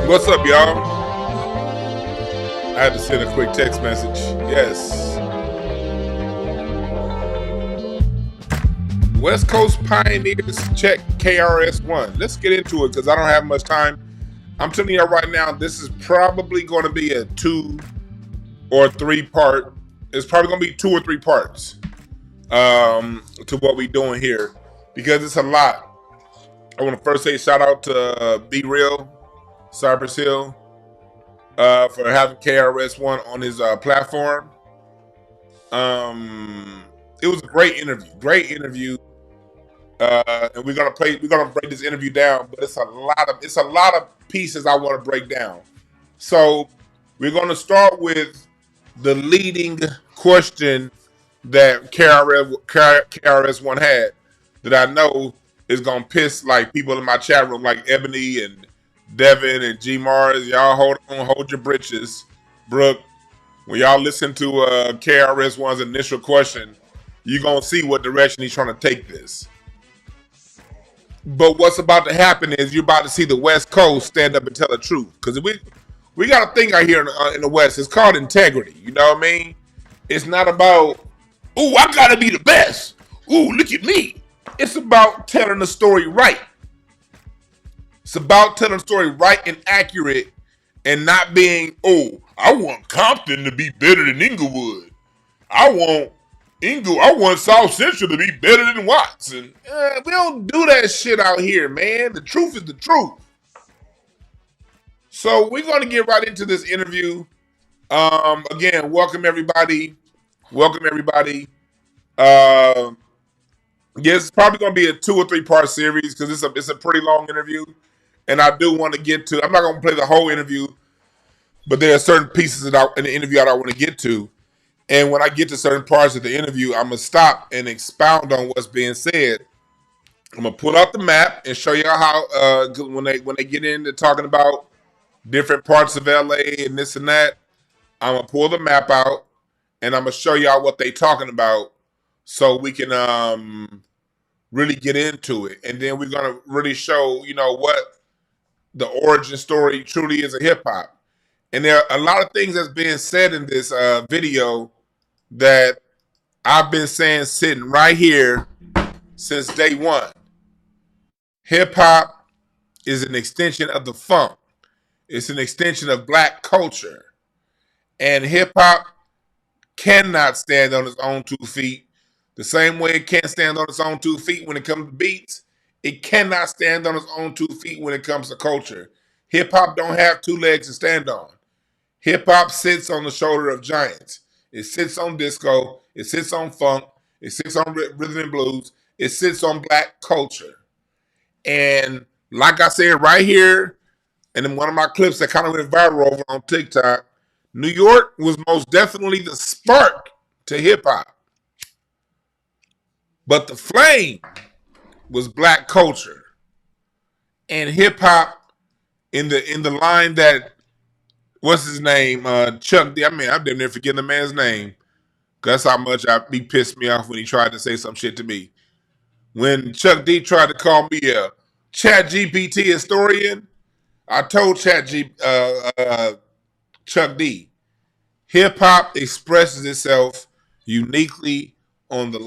What's up, y'all? I had to send a quick text message. Yes. West Coast Pioneers check KRS-One. Let's get into it because I don't have much time. I'm telling you right now, this is probably going to be a 2 or 3 part. It's probably going to be 2 or 3 parts to what we're doing here because it's a lot. I want to first say shout out to Be Real, Cypress Hill, for having KRS-One on his platform. It was a great interview. And we're gonna break this interview down, but it's a lot of pieces I want to break down. So we're gonna start with the leading question that KRS-One had that I know is gonna piss like people in my chat room like Ebony and Devin and G Mars. Y'all hold your britches. Brooke, when y'all listen to KRS-One's initial question, you're gonna see what direction he's trying to take this. But what's about to happen is you're about to see the West Coast stand up and tell the truth. Because we got a thing out here in the West. It's called integrity. You know what I mean? It's not about, ooh, I gotta be the best. Ooh, look at me. It's about telling the story right. It's about telling the story right and accurate and not being, oh, I want Compton to be better than Inglewood. I want South Central to be better than Watson. We don't do that shit out here, man. The truth is the truth. So we're going to get right into this interview. Again, welcome everybody. Yes, it's probably going to be a 2 or 3 part series because it's a pretty long interview. And I do want to get to, I'm not going to play the whole interview, but there are certain pieces in the interview that I want to get to. And when I get to certain parts of the interview, I'm going to stop and expound on what's being said. I'm going to pull out the map and show y'all how, when they get into talking about different parts of LA and this and that, I'm going to pull the map out and I'm going to show y'all what they talking about so we can really get into it. And then we're going to really show, what the origin story truly is of hip hop. And there are a lot of things that's being said in this video that I've been saying sitting right here since day one. Hip hop is an extension of the funk. It's an extension of black culture. And hip hop cannot stand on its own 2 feet. The same way it can't stand on its own 2 feet when it comes to beats, it cannot stand on its own 2 feet when it comes to culture. Hip hop don't have 2 legs to stand on. Hip hop sits on the shoulder of giants. It sits on disco. It sits on funk. It sits on rhythm and blues. It sits on black culture. And like I said right here, and in one of my clips that kind of went viral over on TikTok, New York was most definitely the spark to hip hop. But the flame was black culture. And hip hop in the line that, what's his name? Chuck D. I mean, I'm damn near forgetting the man's name. That's how much he pissed me off when he tried to say some shit to me. When Chuck D tried to call me a Chat GPT historian, I told Chuck D, hip hop expresses itself uniquely on the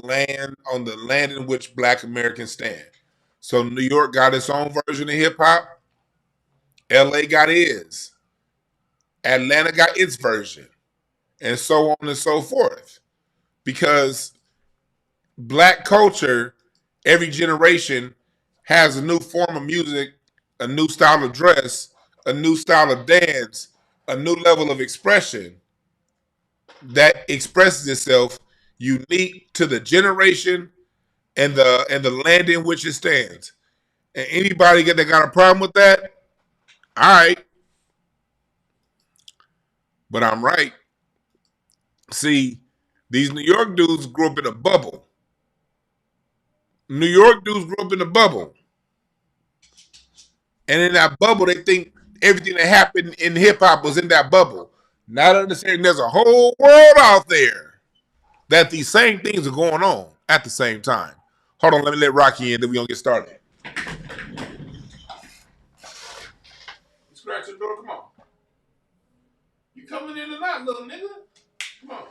land in which Black Americans stand. So New York got its own version of hip hop. LA got his. Atlanta got its version, and so on and so forth. Because black culture, every generation has a new form of music, a new style of dress, a new style of dance, a new level of expression that expresses itself unique to the generation and the land in which it stands. And anybody that got a problem with that, all right. But I'm right. See, these New York dudes grew up in a bubble. New York dudes grew up in a bubble. And in that bubble, they think everything that happened in hip hop was in that bubble. Not understanding there's a whole world out there that these same things are going on at the same time. Hold on, let me let Rocky in, then we're going to get started. You scratch the door? out, little nigga. Come on.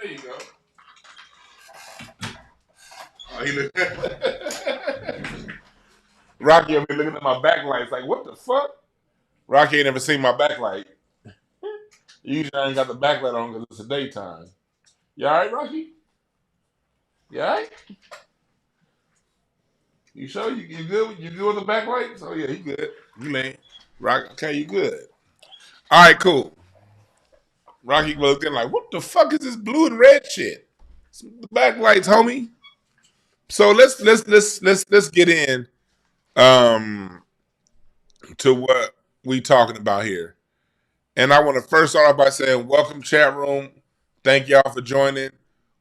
There you go. Oh, he look. Rocky over here looking at my backlight. It's like, what the fuck? Rocky ain't never seen my backlight. Usually I ain't got the backlight on because it's the daytime. You all right, Rocky? You all right? You sure you good? You good with the backlight? Oh yeah, he good. You man, Rocky. Okay, you good. All right, cool. Rocky looked in like, what the fuck is this blue and red shit? The backlights, homie. So let's get in to what we talking about here. And I want to first start off by saying, welcome, chat room. Thank y'all for joining.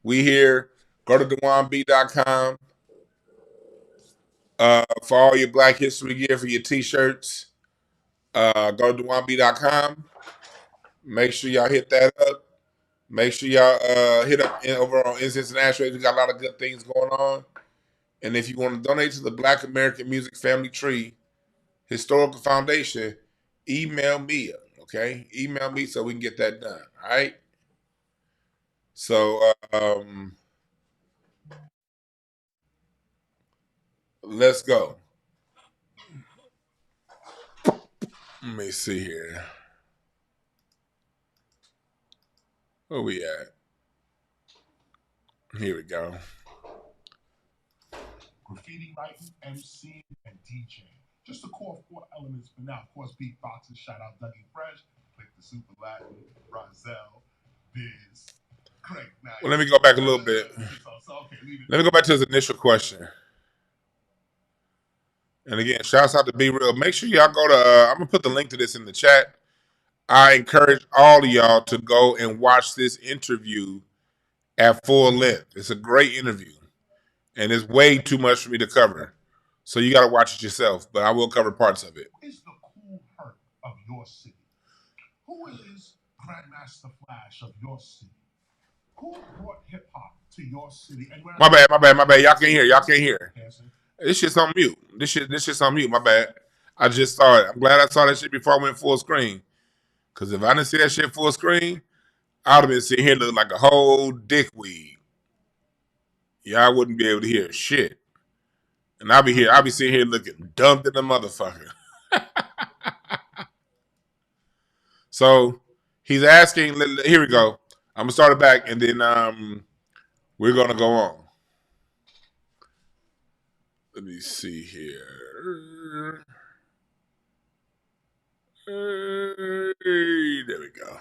We here. Go to DewanB.com for all your Black History gear for your t-shirts. Go to DewanB.com. Make sure y'all hit that up. Make sure y'all hit up over on Incense and Ashtrays. We got a lot of good things going on. And if you want to donate to the Black American Music Family Tree Historical Foundation, email me, okay? Email me so we can get that done, all right? So let's go. Let me see here. Where we at? Here we go. Graffiti writing, MC, and DJ. Just the core 4 elements, but now, of course, beatboxing. Shout out Dougie Fresh, Click the Super Latin, Rozelle, Biz, Craig Knight. Well, let me go back a little bit. Let me go back to his initial question. And again, shouts out to Be Real. Make sure y'all go to, I'm going to put the link to this in the chat. I encourage all of y'all to go and watch this interview at full length. It's a great interview. And it's way too much for me to cover. So you got to watch it yourself. But I will cover parts of it. Who is the cool hurt of your city? Who is Grandmaster Flash of your city? Who brought hip-hop to your city? And my bad. Y'all can't hear. This shit's on mute. This shit's on mute. My bad. I just saw it. I'm glad I saw that shit before I went full screen. Because if I didn't see that shit full screen, I would have been sitting here looking like a whole dickweed. Y'all wouldn't be able to hear shit. And I'll be sitting here looking dumb than a motherfucker. So he's asking, here we go. I'm going to start it back and then we're going to go on. Let me see here. There we go.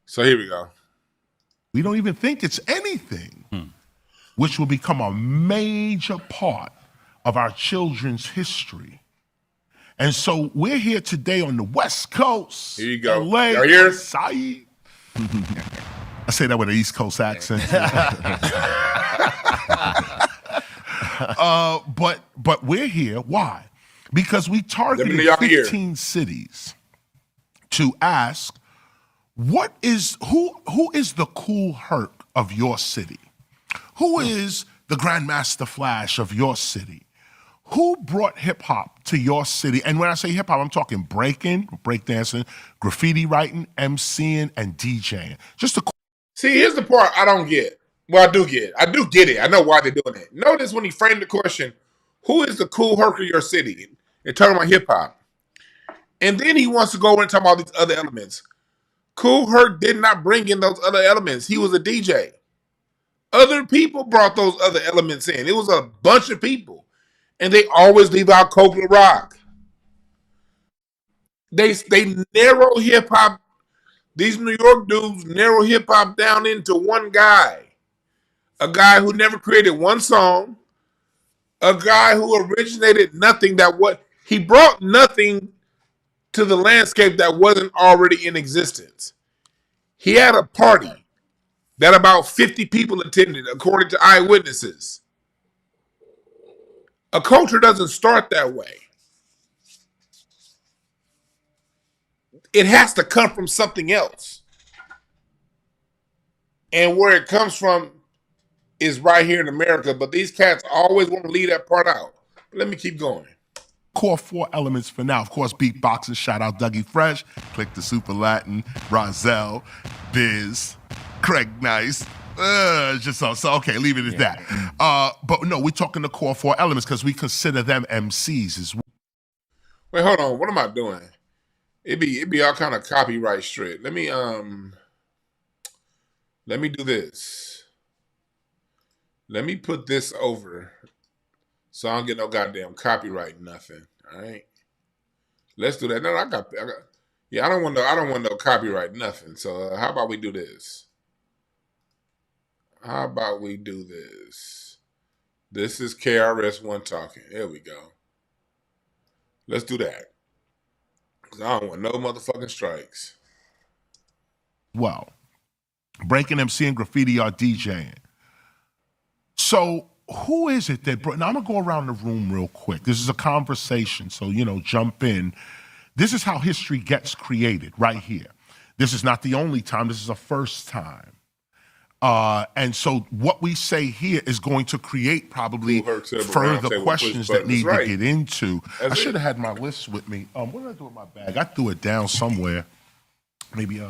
So here we go. We don't even think it's anything, which will become a major part of our children's history. And so we're here today on the West Coast. Here you go. LA, y'all here? I say that with an East Coast accent. But we're here. Why? Because we targeted 15 cities to ask, who is the cool herc of your city? Who is the Grandmaster Flash of your city? Who brought hip-hop to your city? And when I say hip-hop, I'm talking breaking, breakdancing, graffiti writing, MCing, and DJing. See, here's the part I don't get. Well, I do get it. I know why they're doing it. Notice when he framed the question, who is the cool herc of your city? They're talking about hip-hop. And then he wants to go and talk about these other elements. Cool Herc did not bring in those other elements. He was a DJ. Other people brought those other elements in. It was a bunch of people. And they always leave out Coke Rock. They narrow hip-hop. These New York dudes narrow hip-hop down into one guy. A guy who never created one song. A guy who originated nothing he brought nothing to the landscape that wasn't already in existence. He had a party that about 50 people attended, according to eyewitnesses. A culture doesn't start that way. It has to come from something else. And where it comes from is right here in America, but these cats always want to leave that part out. Let me keep going. core 4 elements for now. Of course, beatboxing, shout out Dougie Fresh, Click the Super Latin, Rozelle, Biz, Craig Nice. Just so okay, leave it at that. But no, we're talking the core 4 elements because we consider them MCs as well. Wait, hold on. What am I doing? It be all kind of copyright shit. Let me do this. Let me put this over so I don't get no goddamn copyright nothing. All right. Let's do that. No, I got yeah, I don't want no copyright nothing. So how about we do this? How about we do this? This is KRS-One talking. There we go. Let's do that. Because I don't want no motherfucking strikes. Well, breaking MC and graffiti or DJing. So who is it that now I'm going to go around the room real quick. This is a conversation, so, jump in. This is how history gets created right here. This is not the only time. This is the first time. And so what we say here is going to create probably further questions that need to get into. I should have had my list with me. What did I do with my bag? I threw it down somewhere. Maybe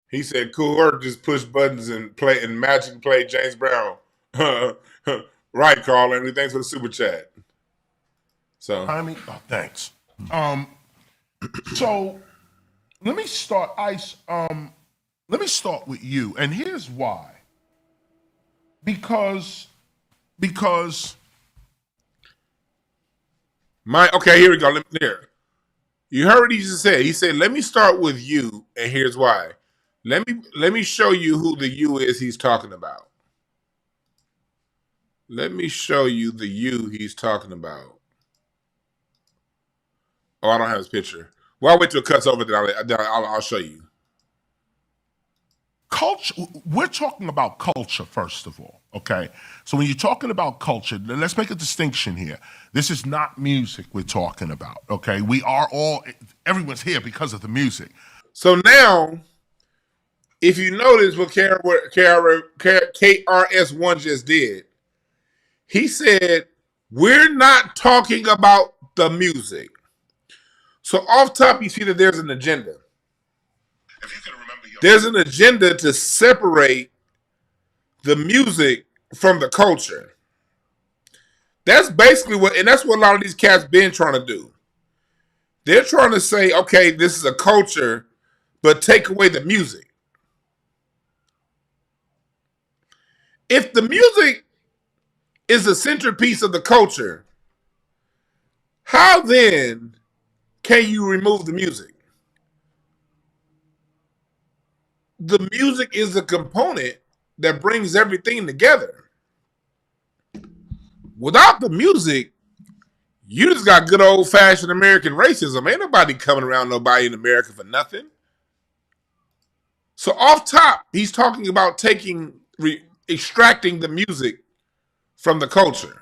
He said, "Cool work, just push buttons and play and magic play James Brown." Right, Carl. And thanks for the super chat. So thanks. So let me start, Ice. Let me start with you, and here's why. Because okay, here we go. Here. You heard what he just said. He said, "Let me start with you, and here's why. Let me show you who the you is he's talking about. Let me show you the you he's talking about." Oh, I don't have his picture. Well, I'll wait till it cuts over, then I'll show you. Culture, we're talking about culture, first of all, okay? So when you're talking about culture, let's make a distinction here. This is not music we're talking about, okay? Everyone's here because of the music. So now, if you notice what KRS-One just did, he said, we're not talking about the music. So off top, you see that there's an agenda. There's an agenda to separate the music from the culture. That's basically that's what a lot of these cats been trying to do. They're trying to say, okay, this is a culture, but take away the music. If the music is the centerpiece of the culture, how then can you remove the music? The music is the component that brings everything together. Without the music, you just got good old-fashioned American racism. Ain't nobody coming around nobody in America for nothing. So off top, he's talking about extracting the music from the culture.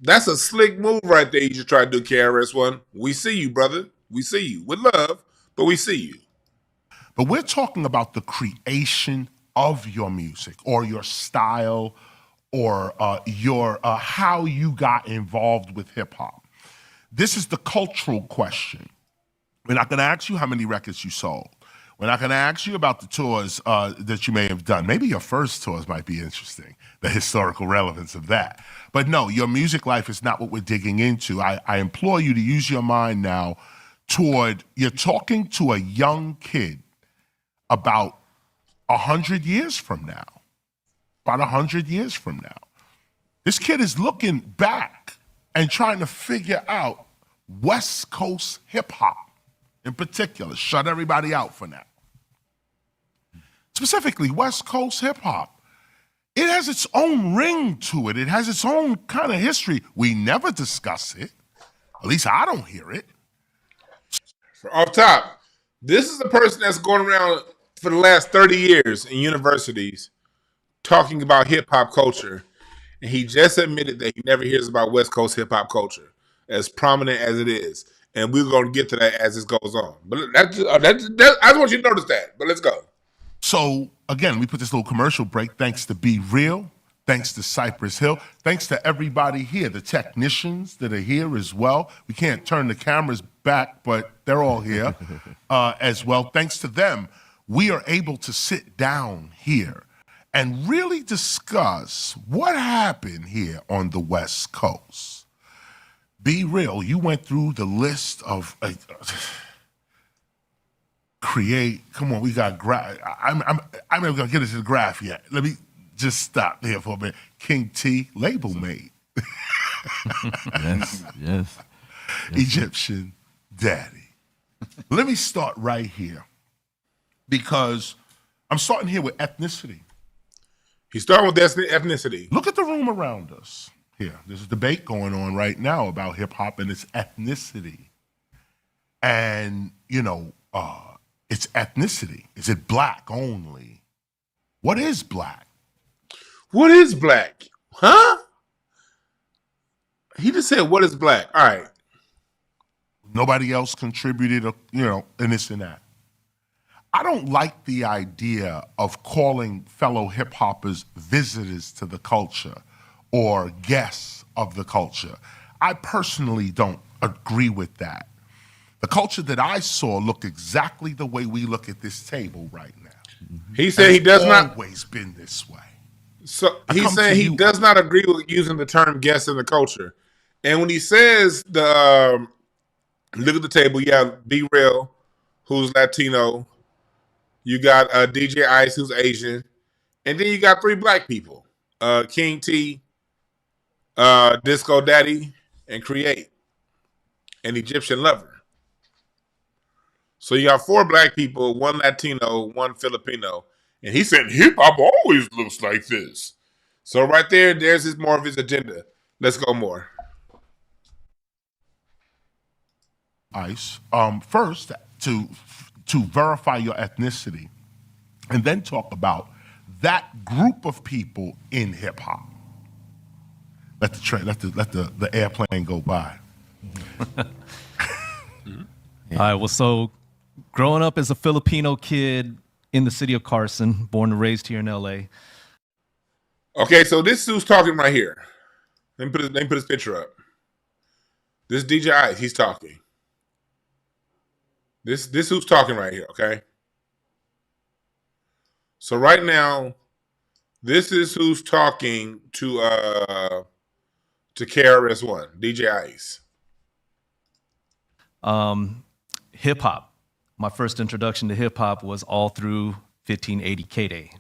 That's a slick move right there. You should try to do KRS-One. We see you, brother. We see you. With love, but we see you. But we're talking about the creation of your music or your style or your how you got involved with hip hop. This is the cultural question. We're not going to ask you how many records you sold. We're not going to ask you about the tours that you may have done. Maybe your first tours might be interesting, the historical relevance of that. But no, your music life is not what we're digging into. I implore you to use your mind now you're talking to a young kid about 100 years from now. About 100 years from now. This kid is looking back and trying to figure out West Coast hip hop in particular. Shut everybody out for now. Specifically, West Coast hip hop. It has its own ring to it. It has its own kind of history. We never discuss it. At least I don't hear it. Off top, this is a person that's going around for the last 30 years in universities talking about hip-hop culture, and he just admitted that he never hears about West Coast hip-hop culture, as prominent as it is. And we're going to get to that as this goes on. But I just want you to notice that. But let's go. So, again, we put this little commercial break thanks to Be Real. Thanks to Cypress Hill. Thanks to everybody here, the technicians that are here as well. We can't turn the cameras back, but they're all here as well. Thanks to them, we are able to sit down here and really discuss what happened here on the West Coast. Be real, you went through the list of create. Come on, we got graph. I'm never gonna get into the graph yet. Let me just stop there for a minute. King T, label mate. Yes. Egyptian daddy. Let me start right here because I'm starting here with ethnicity. He's starting with ethnicity. Look at the room around us here. There's a debate going on right now about hip hop and its ethnicity. And, its ethnicity. Is it black only? What is black? What is black? Huh? He just said, what is black? All right. Nobody else contributed, and this and that. I don't like the idea of calling fellow hip hoppers visitors to the culture or guests of the culture. I personally don't agree with that. The culture that I saw looked exactly the way we look at this table right now. He said he does not always been this way. So he's saying he does not agree with using the term guest in the culture. And when he says look at the table, you have Be Real, who's Latino. You got DJ Ice, who's Asian. And then you got 3 black people. King T, Disco Daddy, and Create. An Egyptian Lover. So you got 4 black people, 1 Latino, 1 Filipino. And he said hip-hop always looks like this. So right there's more of his agenda. Let's go more. Ice. First, to verify your ethnicity, and then talk about that group of people in hip hop. Let the airplane go by. All right. Well, so growing up as a Filipino kid in the city of Carson, born and raised here in LA. Okay, so this who's talking right here. Let me put his picture up. This DJ Ice, he's talking. This who's talking right here, okay? So right now, this is who's talking to KRS-One, DJ Ice. Hip hop. My first introduction to hip hop was all through 1580 K-Day.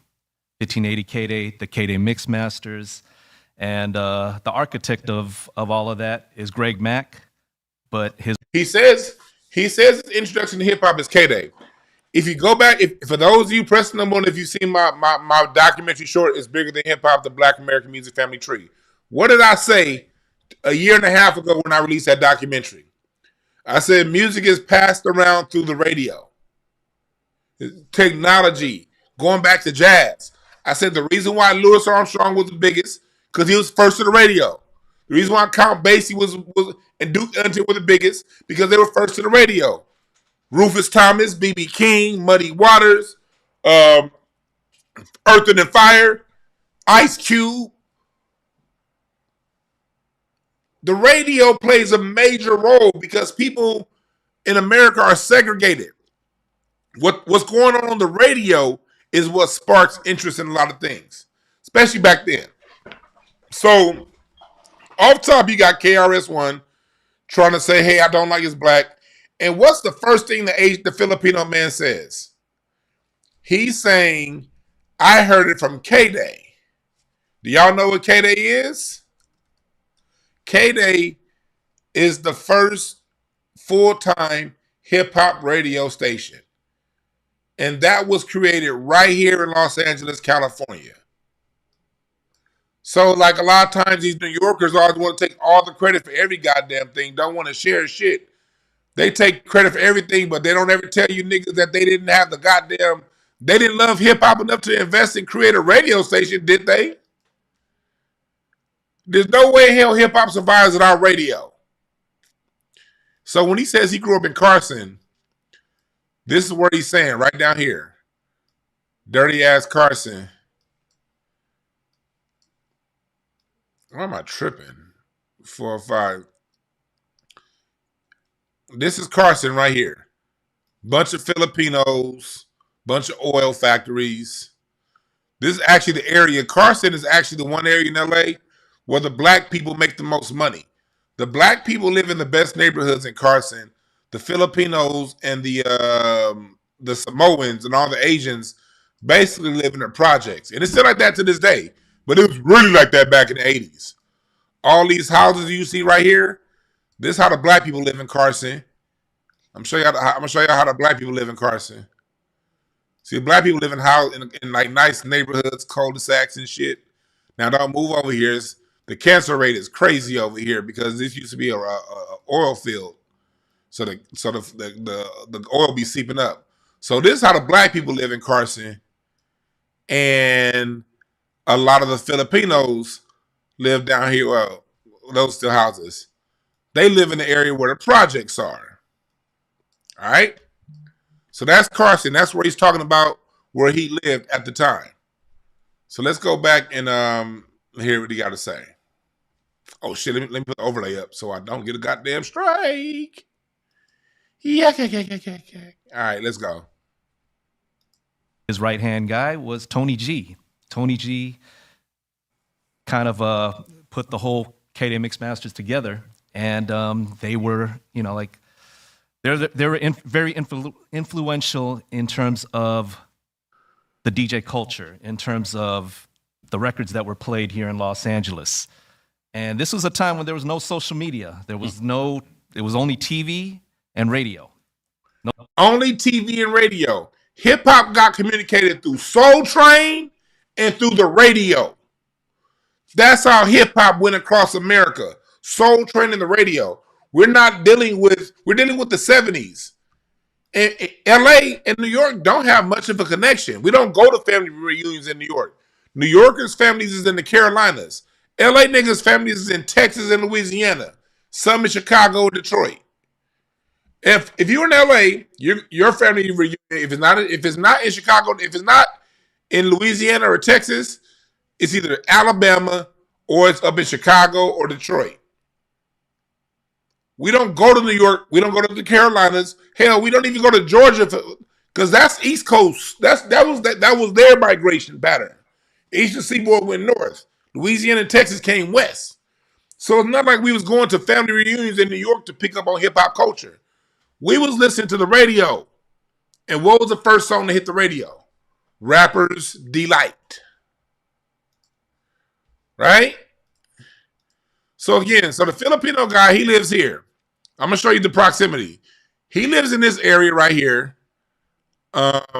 1580 K-Day, the K-Day Mix Masters, and the architect of all of that is Greg Mack. But he says his introduction to hip hop is K-Day. If you go back, for those of you pressing them on, if you've seen my documentary short, It's Bigger Than Hip Hop, The Black American Music Family Tree. What did I say a year and a half ago when I released that documentary? I said music is passed around through the radio. Technology, going back to jazz. I said the reason why Louis Armstrong was the biggest, because he was first to the radio. The reason why Count Basie was and Duke Ellington were the biggest, because they were first to the radio. Rufus Thomas, B.B. King, Muddy Waters, Earth, and Fire, Ice Cube. The radio plays a major role because people in America are segregated. What's going on the radio is what sparks interest in a lot of things, especially back then. So, off top, you got KRS-One trying to say, hey, I don't like his black. And what's the first thing the Filipino man says? He's saying, I heard it from K-Day. Do y'all know what K-Day is? K-Day is the first full-time hip-hop radio station. And that was created right here in Los Angeles, California. So, like a lot of times, these New Yorkers always want to take all the credit for every goddamn thing, don't want to share shit. They take credit for everything, but they don't ever tell you niggas that they didn't have they didn't love hip-hop enough to invest and create a radio station, did they? There's no way in hell hip-hop survives without radio. So when he says he grew up in Carson, this is what he's saying right down here. Dirty ass Carson. Why am I tripping? 405. This is Carson right here. Bunch of Filipinos, bunch of oil factories. This is actually the area. Carson is actually the one area in LA where the black people make the most money. The black people live in the best neighborhoods in Carson. The Filipinos and the Samoans and all the Asians basically live in the projects. And it's still like that to this day. But it was really like that back in the 80s. All these houses you see right here, this is how the black people live in Carson. I'm gonna show you how the black people live in Carson. See, black people live in like nice neighborhoods, cul-de-sacs and shit. Now don't move over here. The cancer rate is crazy over here because this used to be a oil field, so the oil be seeping up. So this is how the black people live in Carson, and a lot of the Filipinos live down here. Well, those still houses. They live in the area where the projects are. All right. So that's Carson. That's where he's talking about where he lived at the time. So let's go back and hear what he got to say. Oh shit! Let me put the overlay up so I don't get a goddamn strike. Yeah. All right, let's go. His right-hand guy was Tony G. Tony G kind of put the whole K-Day Mixmasters together, and they were, you know, like they were very influential in terms of the DJ culture, in terms of the records that were played here in Los Angeles. And this was a time when there was no social media. It was only TV and radio. Only TV and radio. Hip hop got communicated through Soul Train and through the radio. That's how hip hop went across America. Soul Train and the radio. We're dealing with the 70s. And LA and New York don't have much of a connection. We don't go to family reunions in New York. New Yorkers' families is in the Carolinas. LA niggas' families is in Texas and Louisiana. Some in Chicago or Detroit. If you're in LA, your family reunion, if it's not in Chicago, if it's not in Louisiana or Texas, it's either Alabama or it's up in Chicago or Detroit. We don't go to New York. We don't go to the Carolinas. Hell, we don't even go to Georgia because that's East Coast. That was their migration pattern. Eastern Seaboard went north. Louisiana and Texas came west. So it's not like we was going to family reunions in New York to pick up on hip hop culture. We was listening to the radio. And what was the first song to hit the radio? Rapper's Delight. Right? So again, the Filipino guy, he lives here. I'm going to show you the proximity. He lives in this area right here. Near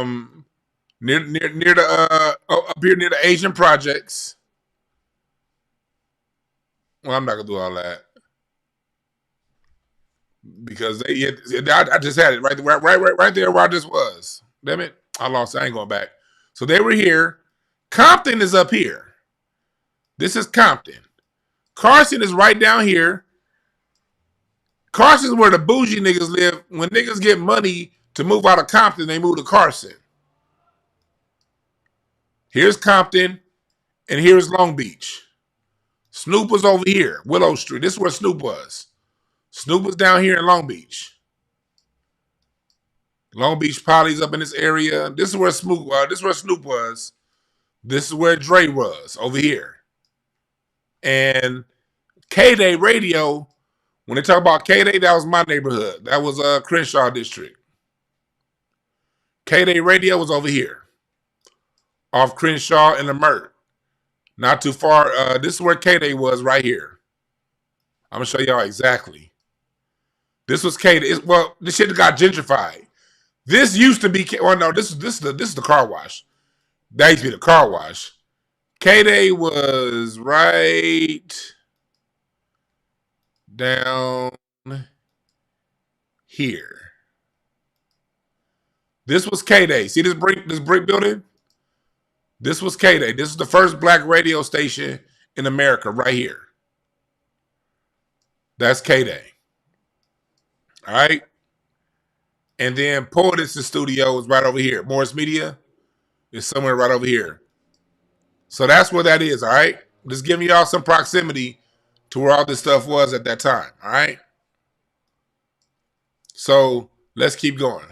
the up here near the Asian projects. Well, I'm not gonna do all that because I just had it right there where I just was. Damn it, I lost it. I ain't going back. So they were here. Compton is up here. This is Compton. Carson is right down here. Carson's where the bougie niggas live. When niggas get money to move out of Compton, they move to Carson. Here's Compton, and here's Long Beach. Snoop was over here, Willow Street. This is where Snoop was. Snoop was down here in Long Beach. Long Beach Poly's up in this area. This is where Snoop was. This is where Dre was, over here. And K-Day Radio, when they talk about K-Day, that was my neighborhood. That was Crenshaw District. K-Day Radio was over here, off Crenshaw and the Mert. Not too far. This is where K-Day was right here. I'm going to show y'all exactly. This was K-Day. Well, this shit got gentrified. This used to be, well, no, this is the car wash. That used to be the car wash. K-Day was right down here. This was K-Day. See this brick building? This was K-Day. This is the first black radio station in America right here. That's K-Day. All right? And then Poetess' studio is right over here. Morris Media is somewhere right over here. So that's where that is, all right? Just giving y'all some proximity to where all this stuff was at that time. All right. So let's keep going.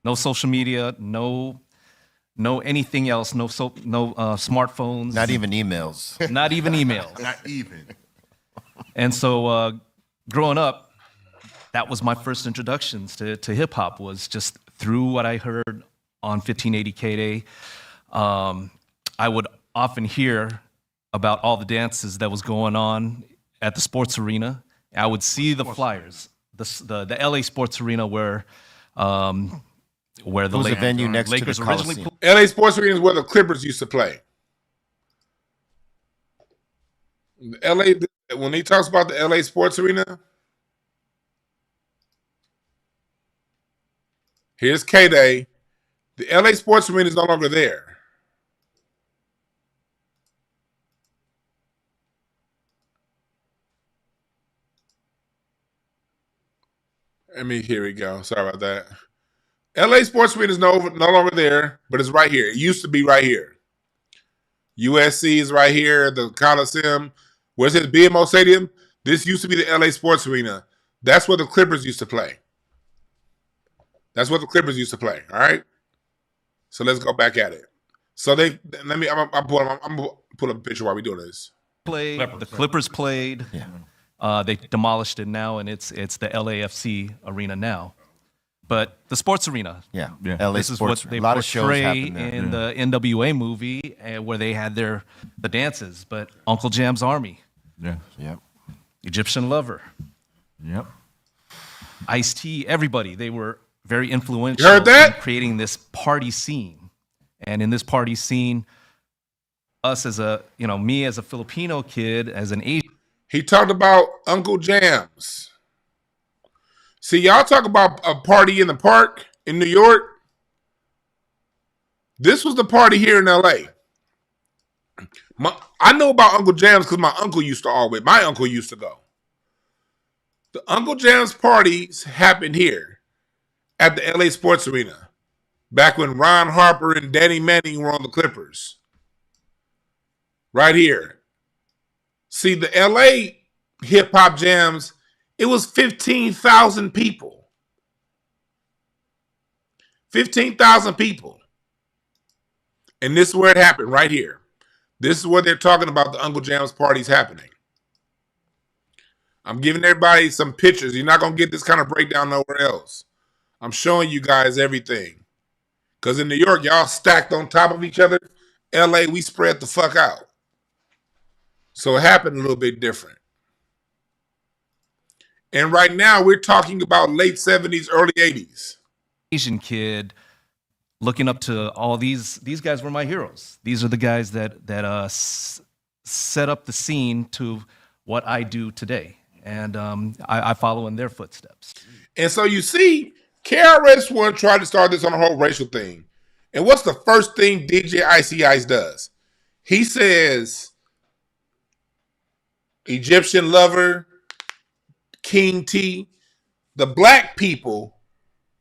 No social media, no anything else, no smartphones. Not even emails. Not even emails. Not even. And so growing up, that was my first introductions to hip hop, was just through what I heard on 1580 K-Day. I would often hear about all the dances that was going on at the sports arena. I would see the flyers, the LA Sports Arena where the the venue next Lakers to the originally Coliseum? LA Sports Arena is where the Clippers used to play. LA, when he talks about the LA Sports Arena, here's K-Day. The LA Sports Arena is no longer there. Here we go. Sorry about that. LA Sports Arena is no longer there, but it's right here. It used to be right here. USC is right here. The Coliseum. Where's his BMO Stadium? This used to be the LA Sports Arena. That's where the Clippers used to play. That's what the Clippers used to play. All right. So let's go back at it. So I'm gonna pull up a picture while we doing this. The Clippers played. Yeah. They demolished it now, and it's the LAFC arena now. But the sports arena. Yeah. LA this is Sports, what they a lot of shows portray happen there. in the NWA movie, where they had the dances. But Uncle Jam's Army. Yeah. Yep. Egyptian Lover. Yep. Ice-T, everybody. They were very influential You heard that? in creating this party scene. And in this party scene, us as me as a Filipino kid, as an Asian. He talked about Uncle Jam's. See, y'all talk about a party in the park in New York. This was the party here in LA. I know about Uncle Jam's because my uncle used to go. The Uncle Jam's parties happened here at the LA Sports Arena back when Ron Harper and Danny Manning were on the Clippers. Right here. See, the LA hip hop jams, it was 15,000 people. 15,000 people. And this is where it happened, right here. This is where they're talking about the Uncle Jam's parties happening. I'm giving everybody some pictures. You're not going to get this kind of breakdown nowhere else. I'm showing you guys everything. Because in New York, y'all stacked on top of each other. LA, we spread the fuck out. So it happened a little bit different. And right now, we're talking about late 70s, early 80s. Asian kid looking up to all these guys were my heroes. These are the guys that set up the scene to what I do today. And I follow in their footsteps. And so you see, KRS-One tried to start this on a whole racial thing. And what's the first thing DJ Icy Ice does? He says, Egyptian Lover, King T, the black people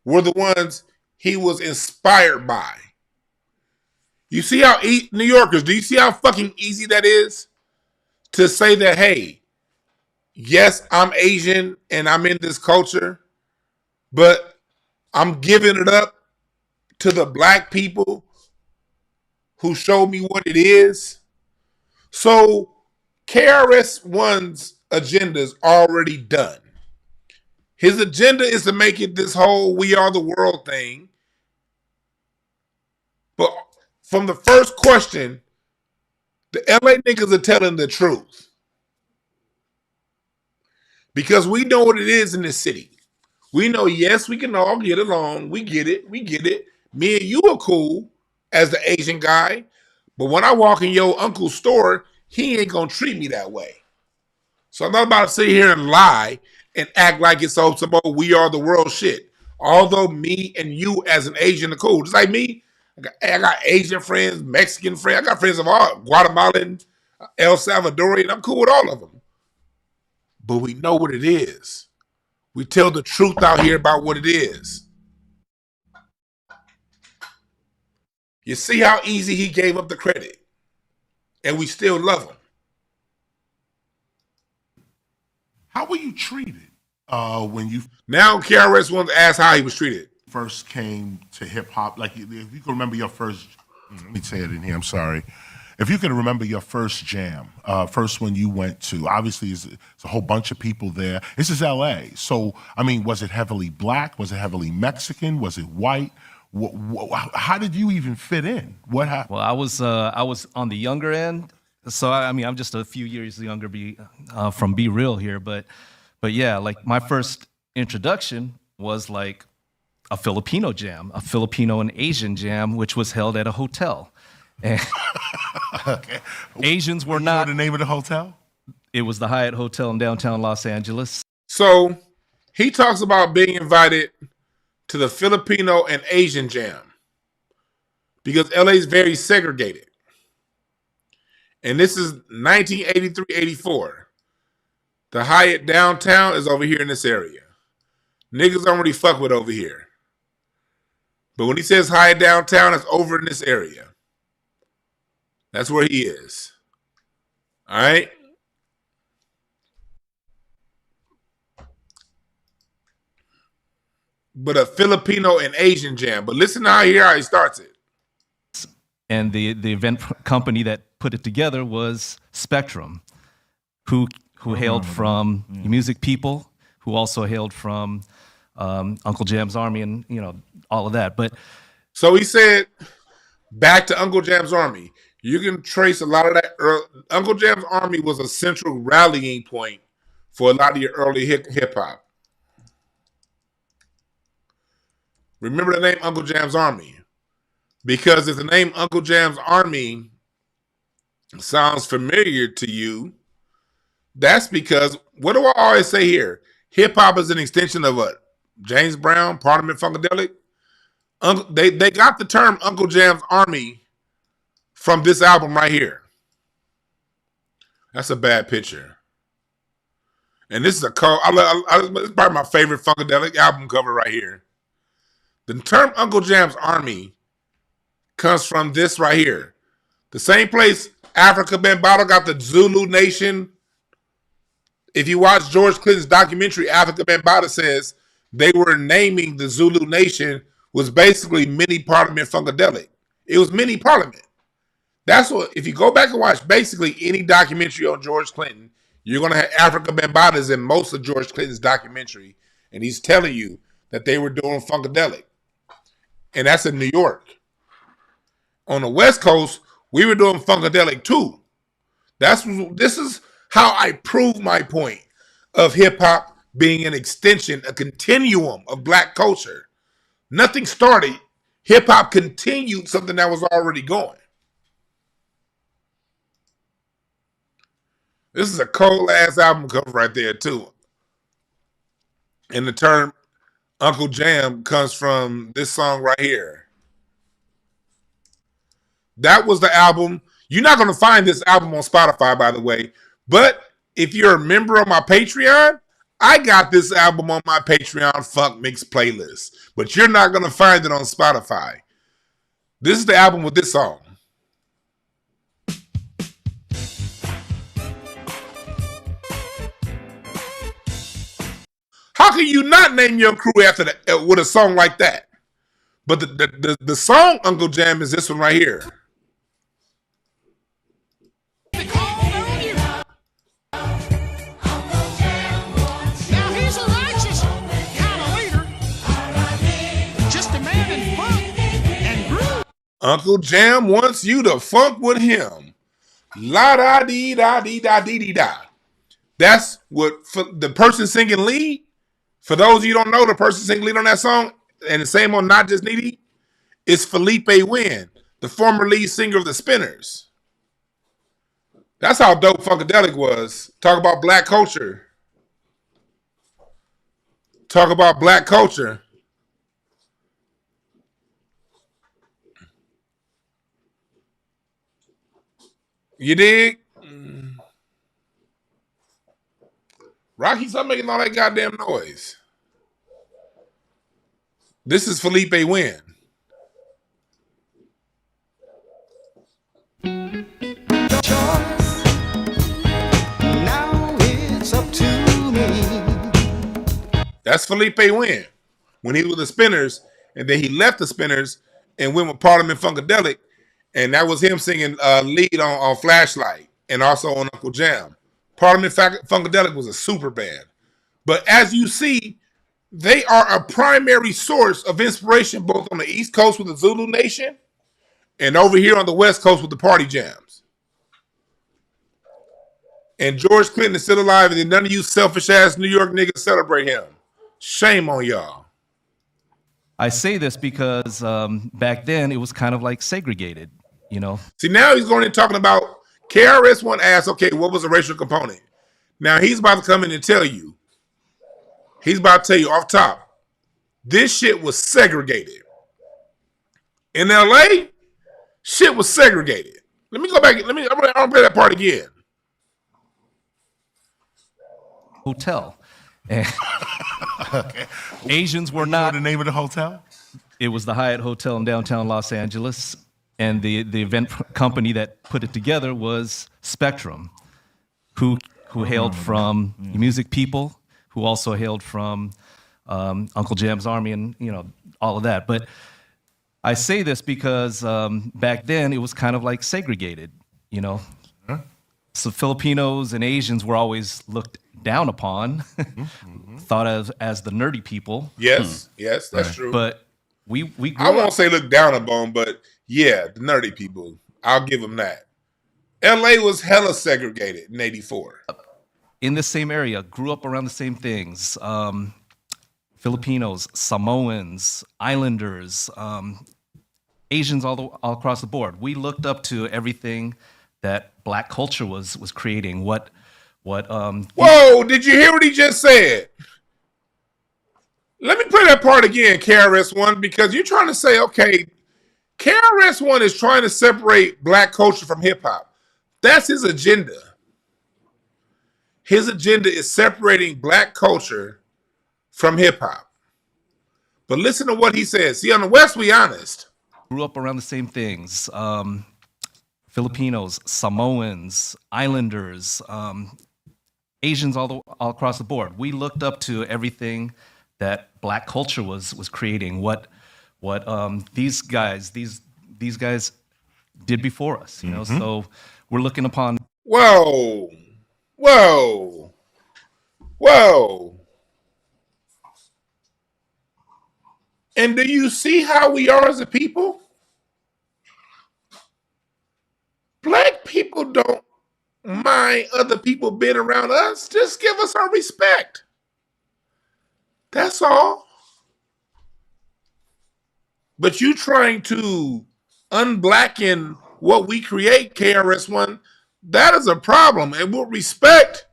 were the ones he was inspired by. You see how, New Yorkers, do you see how fucking easy that is? To say that, hey, yes, I'm Asian and I'm in this culture, but I'm giving it up to the black people who showed me what it is. So KRS-One's agenda is already done. His agenda is to make it this whole we are the world thing. But from the first question, the LA niggas are telling the truth. Because we know what it is in this city. We know, yes, we can all get along. We get it. We get it. Me and you are cool as the Asian guy. But when I walk in your uncle's store, he ain't going to treat me that way. So I'm not about to sit here and lie and act like it's some we are the world shit. Although me and you as an Asian are cool. Just like me, I got Asian friends, Mexican friends. I got friends of all, Guatemalan, El Salvadorian. I'm cool with all of them. But we know what it is. We tell the truth out here about what it is. You see how easy he gave up the credit. and we still love him. How were you treated when you now KRS-One asked how he was treated? First came to hip hop, like if you can remember your first. Let me say it in here. I'm sorry. If you can remember your first jam, first one you went to, obviously it's a whole bunch of people there. This is L.A. So, I mean, was it heavily black? Was it heavily Mexican? Was it white? How did you even fit in? What happened? Well, I was on the younger end. So, I mean, I'm just a few years younger from Be Real here. But yeah, like my first introduction was like a Filipino jam, a Filipino and Asian jam, which was held at a hotel. And okay. Asians were you not. Know the name of the hotel? It was the Hyatt Hotel in downtown Los Angeles. So he talks about being invited to the Filipino and Asian jam because LA is very segregated. And this is 1983-84. The Hyatt downtown is over here in this area. Niggas don't really fuck with over here. But when he says Hyatt downtown, it's over in this area. That's where he is. All right? But a Filipino and Asian jam. But listen to how he starts it. And the event company that put it together was Spectrum, who hailed from Music People, who also hailed from Uncle Jam's Army and, all of that. But so he said, back to Uncle Jam's Army. You can trace a lot of that. Uncle Jam's Army was a central rallying point for a lot of your early hip hop. Remember the name Uncle Jam's Army, because if the name Uncle Jam's Army sounds familiar to you, that's because, what do I always say here? Hip hop is an extension of what? James Brown, Parliament Funkadelic. They got the term Uncle Jam's Army from this album right here. That's a bad picture. And this is it's probably my favorite Funkadelic album cover right here. The term Uncle Jam's Army comes from this right here. The same place Africa Bambaataa got the Zulu Nation. If you watch George Clinton's documentary, Africa Bambaataa says they were naming the Zulu Nation was basically mini Parliament Funkadelic. It was mini Parliament. That's what, if you go back and watch basically any documentary on George Clinton, you're going to have Africa Bambaataa in most of George Clinton's documentary. And he's telling you that they were doing Funkadelic. And that's in New York. On the West Coast, we were doing Funkadelic too. This is how I prove my point of hip hop being an extension, a continuum of black culture. Nothing started. Hip hop continued something that was already going. This is a cold ass album cover right there too. And the term Uncle Jam comes from this song right here. That was the album. You're not going to find this album on Spotify, by the way. But if you're a member of my Patreon, I got this album on my Patreon Funk Mix playlist. But you're not going to find it on Spotify. This is the album with this song. How can you not name your crew after with a song like that? But the song Uncle Jam is this one right here. Uncle Jam wants you to funk with him. La da dee da dee da dee dee da. That's what the person singing lead. For those of you who don't know, the person singing lead on that song, and the same on Not Just Needy, is Felipe Wynn, the former lead singer of the Spinners. That's how dope Funkadelic was. Talk about black culture. Talk about black culture. You dig? Rocky, stop making all that goddamn noise. This is Felipe Wynn. That's Felipe Wynn when he was with the Spinners, and then he left the Spinners and went with Parliament Funkadelic, and that was him singing lead on Flashlight and also on Uncle Jam. Parliament Funkadelic was a super band. But as you see, they are a primary source of inspiration both on the East Coast with the Zulu Nation and over here on the West Coast with the Party Jams. And George Clinton is still alive, and then none of you selfish-ass New York niggas celebrate him. Shame on y'all. I say this because back then it was kind of like segregated, you know. See, now he's going in talking about KRS-One asked, okay, what was the racial component? Now he's about to come in and tell you. He's about to tell you off top. This shit was segregated. In LA, shit was segregated. Let me go back. I'm gonna play that part again. Hotel. And Asians were not. The name of the hotel? It was the Hyatt Hotel in downtown Los Angeles, and the event company that put it together was Spectrum, who hailed from music people, who also hailed from Uncle Jam's Army, and all of that. But I say this because back then it was kind of like segregated, So Filipinos and Asians were always looked down upon, thought of as the nerdy people. Yes, that's true. But we grew I won't say look down upon, but yeah, the nerdy people. I'll give them that. LA was hella segregated in '84. In the same area, grew up around the same things. Filipinos, Samoans, Islanders, Asians all across the board. We looked up to everything that Black culture was creating. Whoa! Did you hear what he just said? Let me play that part again, KRS-One, because you're trying to say, okay, KRS-One is trying to separate Black culture from hip hop. That's his agenda. His agenda is separating Black culture from hip hop. But listen to what he says. See, on the West, we honest. Grew up around the same things. Filipinos, Samoans, Islanders, Asians all across the board. We looked up to everything that Black culture was creating. What these guys did before us, So we're looking upon. Whoa. And do you see how we are as a people? Black people don't mind other people being around us. Just give us our respect. That's all. But you trying to unblacken what we create, KRS-One, that is a problem. And with respect,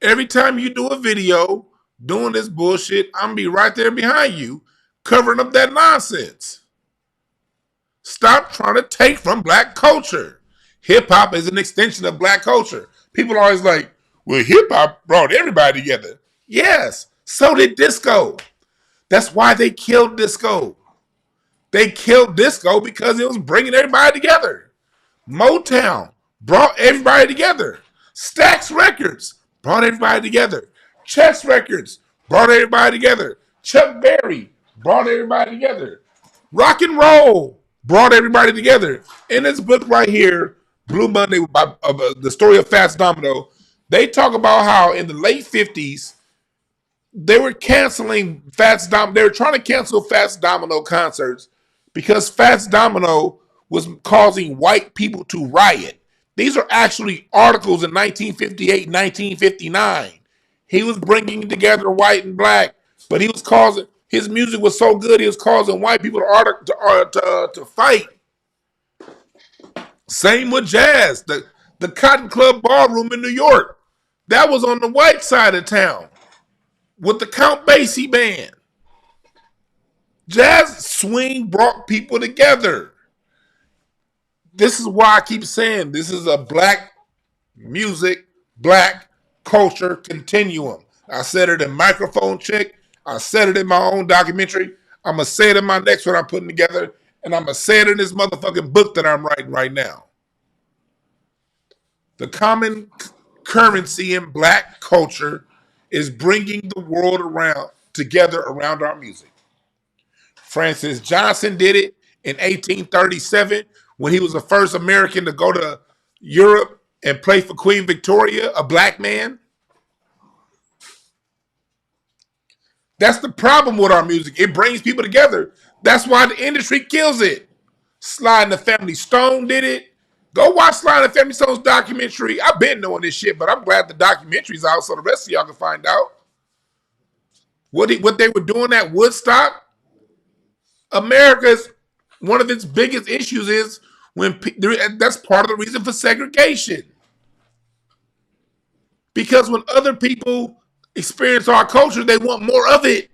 every time you do a video doing this bullshit, I'm going to be right there behind you, covering up that nonsense. Stop trying to take from Black culture. Hip-hop is an extension of Black culture. People are always like, well, hip-hop brought everybody together. Yes, so did disco. That's why they killed disco. They killed disco because it was bringing everybody together. Motown brought everybody together. Stax Records brought everybody together. Chess Records brought everybody together. Chuck Berry brought everybody together. Rock and roll brought everybody together. In this book right here, Blue Monday, the story of Fats Domino, they talk about how in the late 50s, they were canceling Fats Domino. They were trying to cancel Fats Domino concerts because Fats Domino was causing white people to riot. These are actually articles in 1958, 1959. He was bringing together white and Black, but he was causing, his music was so good, he was causing white people to fight. Same with jazz. The Cotton Club Ballroom in New York, that was on the white side of town with the Count Basie band. Jazz swing brought people together. This is why I keep saying this is a Black music, Black culture continuum. I said it in Microphone Check. I said it in my own documentary. I'm going to say it in my next one I'm putting together. And I'm going to say it in this motherfucking book that I'm writing right now. The common currency in Black culture is bringing the world around. together around our music. Francis Johnson did it in 1837 when he was the first American to go to Europe and play for Queen Victoria, a black man. That's the problem with our music. It brings people together. That's why the industry kills it. Sly and the Family Stone did it. Go watch Sly and the Family Stone's documentary. I've been knowing this shit, but I'm glad the documentary's out so the rest of y'all can find out. What they were doing at Woodstock. America's, one of its biggest issues is that's part of the reason for segregation. Because when other people experience our culture, they want more of it.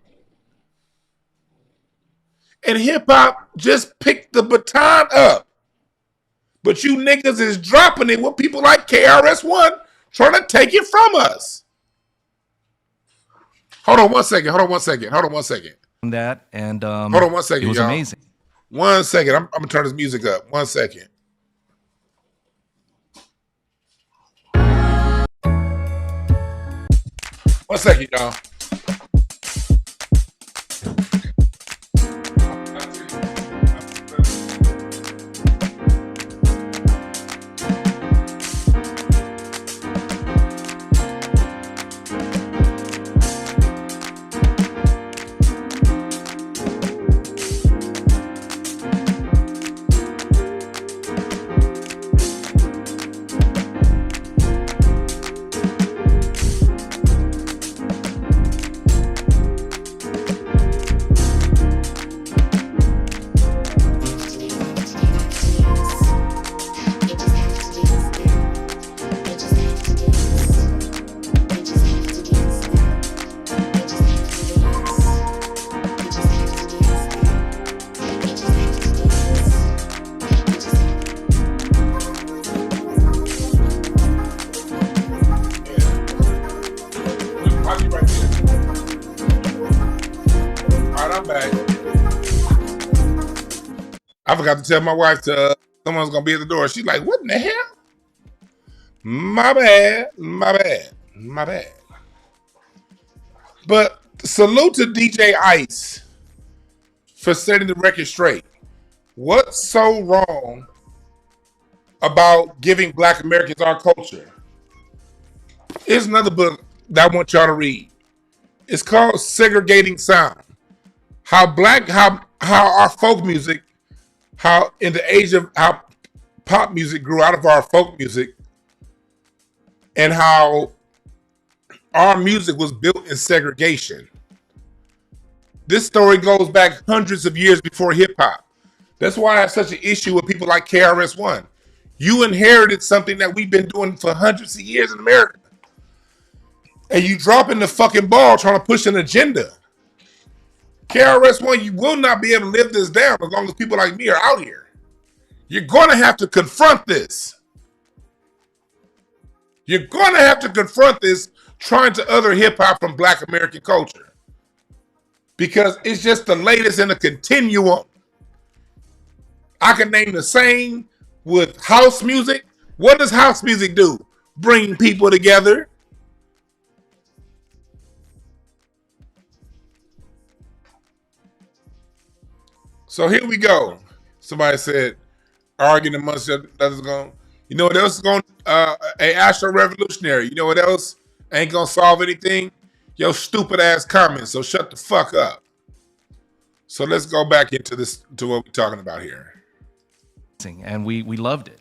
And hip hop just picked the baton up. But you niggas is dropping it with people like KRS-One trying to take it from us. Hold on one second. That and hold on one second, it was y'all. amazing. 1 second. I'm gonna turn this music up. 1 second. One second, y'all. I forgot to tell my wife someone's gonna be at the door. She's like, "What in the hell?" My bad. But salute to DJ Ice for setting the record straight. What's so wrong about giving Black Americans our culture? Here's another book that I want y'all to read. It's called Segregating Sound. How our folk music, how in the age of how pop music grew out of our folk music, and how our music was built in segregation. This story goes back hundreds of years before hip hop. That's why I have such an issue with people like KRS-One. You inherited something that we've been doing for hundreds of years in America. And you dropping the fucking ball trying to push an agenda. KRS-One, you will not be able to live this down as long as people like me are out here. You're going to have to confront this. You're going to have to confront this trying to other hip-hop from Black American culture. Because it's just the latest in a continuum. I can name the same with house music. What does house music do? Bring people together. So here we go. Somebody said, arguing amongst others going, you know what else is going, a Astro Revolutionary, you know what else ain't gonna solve anything? Your stupid ass comments, so shut the fuck up. So let's go back into this, to what we're talking about here. And we loved it.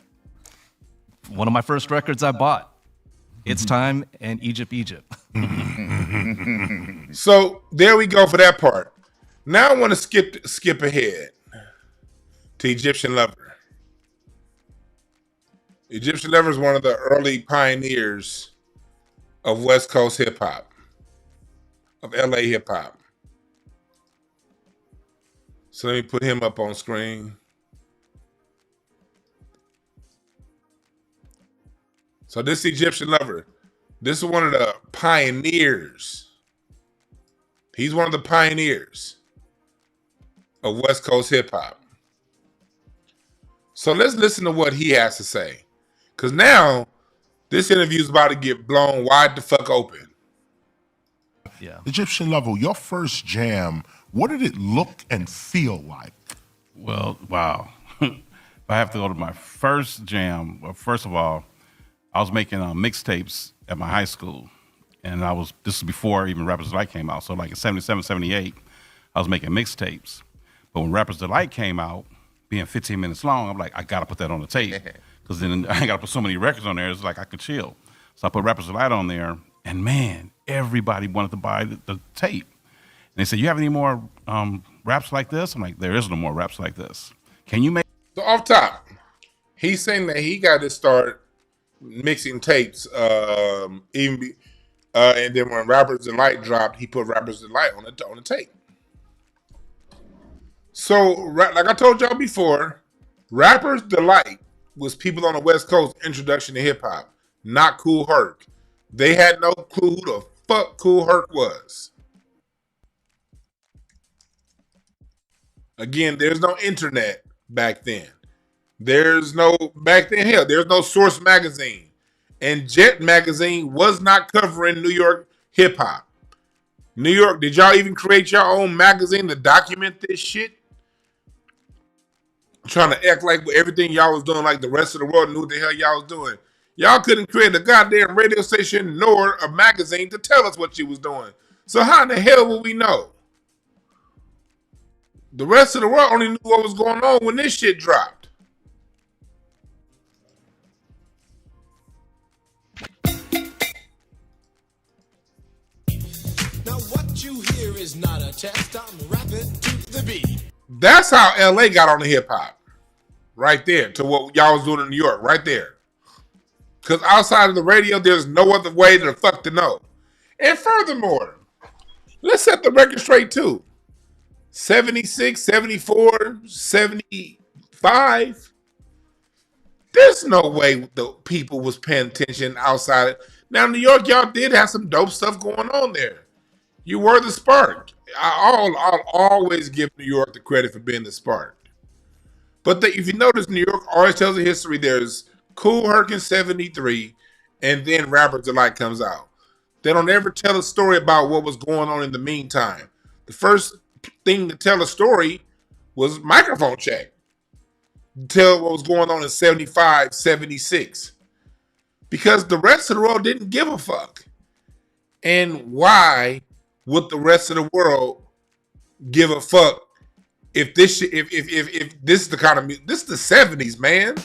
One of my first records I bought. It's Time and Egypt. So there we go for that part. Now I want to skip ahead to Egyptian Lover. Egyptian Lover is one of the early pioneers of West Coast hip hop, of LA hip hop. So let me put him up on screen. So this Egyptian Lover, this is one of the pioneers. He's one of the pioneers of West Coast hip hop. So let's listen to what he has to say. Because now, this interview is about to get blown wide the fuck open. Yeah. Egyptian Level, your first jam, what did it look and feel like? Well, wow. If I have to go to my first jam, well, first of all, I was making mixtapes at my high school. And this was before even Rappers Delight came out. So like in 77, 78, I was making mixtapes. But when Rappers Delight came out, being 15 minutes long, I'm like, I gotta put that on the tape. Because then I gotta put so many records on there, it's like I could chill. So I put Rappers Delight on there, and man, everybody wanted to buy the tape. And they said, you have any more raps like this? I'm like, there is no more raps like this. Can you make? So off top, he's saying that he got to start mixing tapes, and then when Rappers Delight dropped, he put Rappers Delight on the tape. So, like I told y'all before, Rappers Delight was people on the West Coast introduction to hip hop, not Kool Herc. They had no clue who the fuck Kool Herc was. Again, there's no internet back then. There's no Source magazine. And Jet magazine was not covering New York hip hop. New York, did y'all even create your own magazine to document this shit? Trying to act like everything y'all was doing, like the rest of the world knew what the hell y'all was doing. Y'all couldn't create a goddamn radio station nor a magazine to tell us what you was doing. So how in the hell will we know? The rest of the world only knew what was going on when this shit dropped. Now what you hear is not a test, I'm rapping to the beat. That's how LA got on the hip hop. Right there, to what y'all was doing in New York, right there. Because outside of the radio, there's no other way to fuck to know. And furthermore, let's set the record straight too. 76, 74, 75. There's no way the people was paying attention outside. Now, New York, y'all did have some dope stuff going on there. You were the spark. I'll always give New York the credit for being the spark. But if you notice, New York always tells a history. There's Kool Herc in 73, and then Rappers Delight comes out. They don't ever tell a story about what was going on in the meantime. The first thing to tell a story was Microphone Check. Tell what was going on in 75, 76. Because the rest of the world didn't give a fuck. And why would the rest of the world give a fuck if this is the kind of music? This is the 70s, man.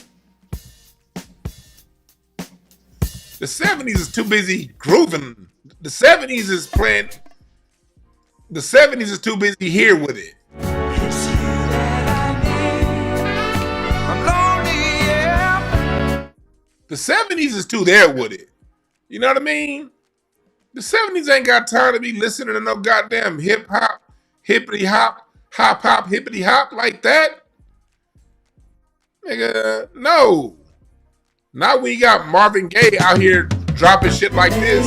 The 70s is too busy grooving. The 70s is playing. The 70s is too busy here with it. The 70s is too there with it. You know what I mean? The 70s ain't got time to be listening to no goddamn hip hop, hippity hop, hop hop, hippity hop like that. Nigga, no. Not when you got Marvin Gaye out here dropping shit like this.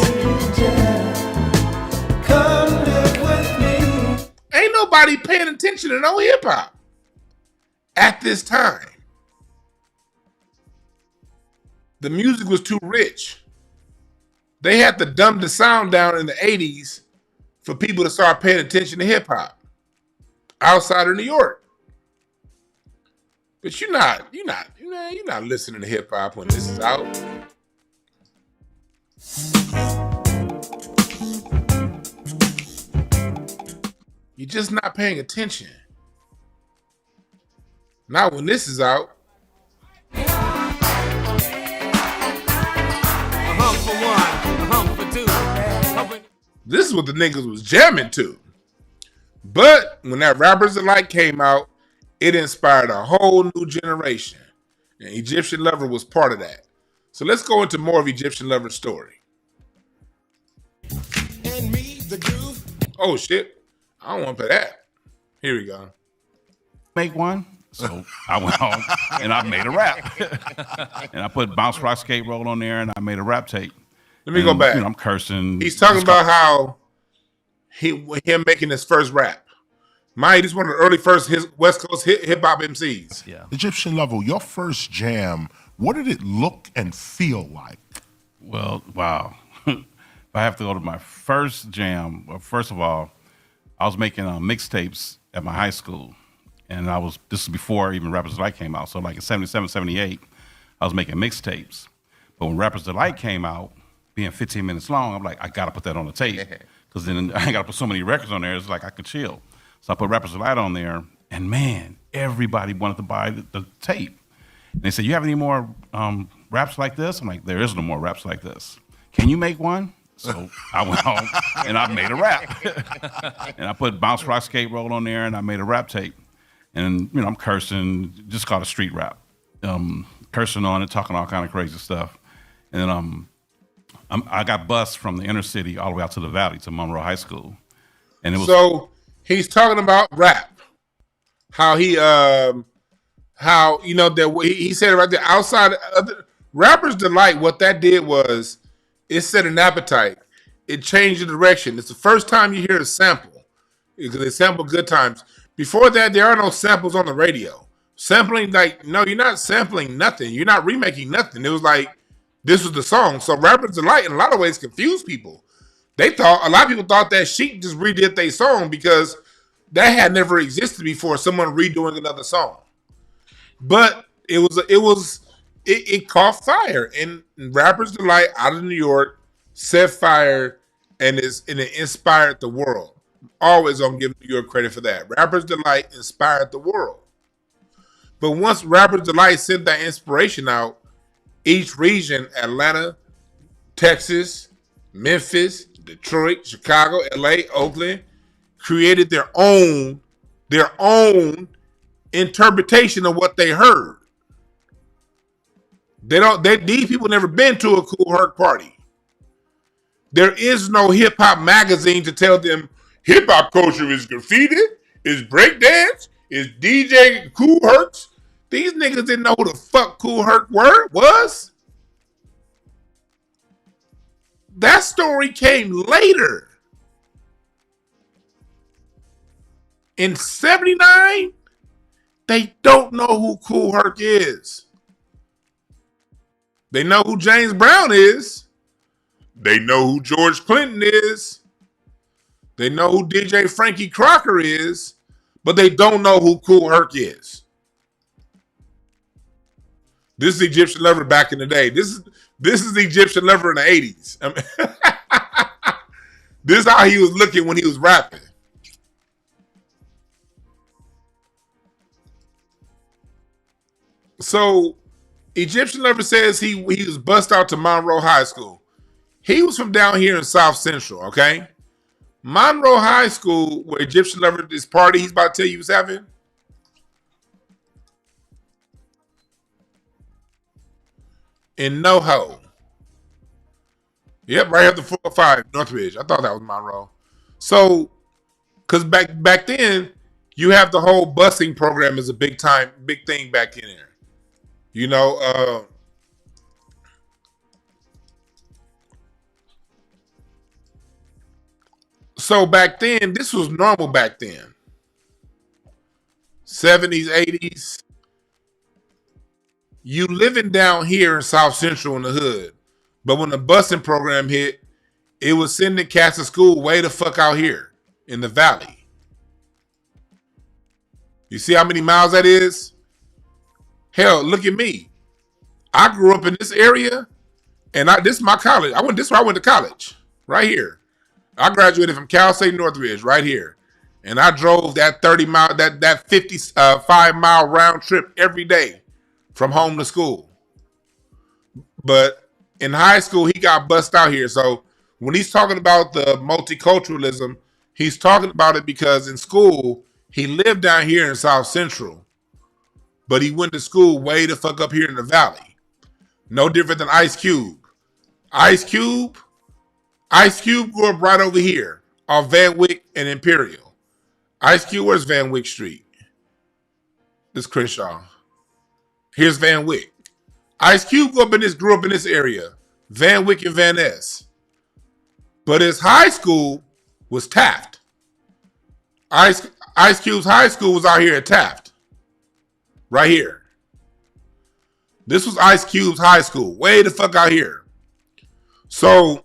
Ain't nobody paying attention to no hip hop at this time. The music was too rich. They had to dumb the sound down in the 80s for people to start paying attention to hip hop outside of New York. But you're not listening to hip hop when this is out. You're just not paying attention. Not when this is out. A hump for one, a hump for two. This is what the niggas was jamming to. But when that Rappers Delight came out, it inspired a whole new generation. And Egyptian Lover was part of that. So let's go into more of Egyptian Lover's story. And me, the groove. Oh shit. I don't want to play that. Here we go. Make one. So I went home and I made a rap. And I put Bounce Rock Skate Roll on there and I made a rap tape. Let me go back. You know, I'm cursing. He's talking about how him making his first rap. Mine, this is one of the early first West Coast hip hop MCs. Yeah. Egyptian Level, your first jam, what did it look and feel like? Well, wow. If if I have to go to my first jam, well, first of all, I was making mixtapes at my high school. And this is before even Rappers Delight came out. So like in 77, 78, I was making mixtapes. But when Rappers Delight came out, being 15 minutes long, I'm like, I gotta put that on the tape. Because then I gotta put so many records on there, it's like I could chill. So I put Rappers Delight on there, and man, everybody wanted to buy the tape. And they said, you have any more raps like this? I'm like, there is no more raps like this. Can you make one? So I went home and I made a rap. And I put Bounce Rock Skate Roll on there and I made a rap tape. And I'm cursing, just called a street rap. Cursing on it, talking all kind of crazy stuff. And then I got bused from the inner city all the way out to the valley, to Monroe High School. And it was so he's talking about rap. How he that he said it right there, outside of the Rappers Delight, what that did was it set an appetite. It changed the direction. It's the first time you hear a sample. Because they sample good times. Before that, there are no samples on the radio. Sampling, no, you're not sampling nothing. You're not remaking nothing. It was like, this was the song. So Rappers Delight, in a lot of ways, confused people. A lot of people thought that Sheik just redid their song because that had never existed before, someone redoing another song. But it caught fire. And Rappers Delight out of New York set fire and it inspired the world. Always gonna give New York credit for that. Rappers Delight inspired the world. But once Rappers Delight sent that inspiration out, each region, Atlanta, Texas, Memphis, Detroit, Chicago, LA, Oakland, created their own interpretation of what they heard. These people never been to a Kool Herc party. There is no hip hop magazine to tell them hip hop culture is graffiti, is breakdance, is DJ Kool Hercs. These niggas didn't know who the fuck Kool Herc was. That story came later. In 79, they don't know who Kool Herc is. They know who James Brown is. They know who George Clinton is. They know who DJ Frankie Crocker is, but they don't know who Kool Herc is. This is the Egyptian Lover back in the day. This is the Egyptian Lover in the 80s. I mean, this is how he was looking when he was rapping. So, Egyptian Lover says he was bussed out to Monroe High School. He was from down here in South Central, okay? Monroe High School, where Egyptian Lover, this party he's about to tell you he was having, in NoHo. Yep, right after 405 Northridge. I thought that was Monroe. So, because back then, you have the whole busing program as a big thing back in there. So back then, this was normal back then. 70s, 80s. You living down here in South Central in the hood. But when the busing program hit, it was sending cats to school way the fuck out here in the valley. You see how many miles that is? Hell, look at me. I grew up in this area, and this is my college. This is where I went to college, right here. I graduated from Cal State Northridge, right here, and I drove that 30-mile, that 55-mile round trip every day from home to school. But in high school, he got bussed out here. So when he's talking about the multiculturalism, he's talking about it because in school, he lived down here in South Central, but he went to school way the fuck up here in the valley. No different than Ice Cube. Ice Cube grew up right over here off Van Wyck and Imperial. Ice Cube, where's Van Wyck Street? This is Crenshaw. Here's Van Wyck. Ice Cube grew up in this area, Van Wyck and Van Ness. But his high school was Taft. Ice Cube's high school was out here at Taft. Right here. This was Ice Cube's high school. Way the fuck out here. So,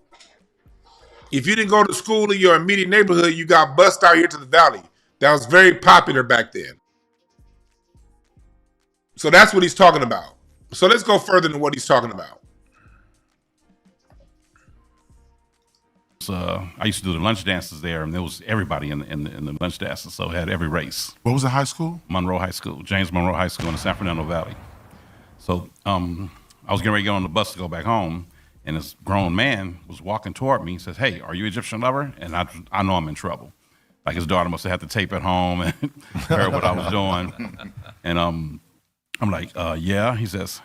If you didn't go to school in your immediate neighborhood, you got bused out here to the valley. That was very popular back then. So that's what he's talking about. So let's go further than what he's talking about. I used to do the lunch dances there, and there was everybody in the lunch dances, so it had every race. What was the high school? Monroe High School, James Monroe High School in the San Fernando Valley. So I was getting ready to get on the bus to go back home, and this grown man was walking toward me. He says, "Hey, are you Egyptian lover?" And I know I'm in trouble. Like his daughter must have had the tape at home and heard what I was doing. And I'm like, yeah. He says,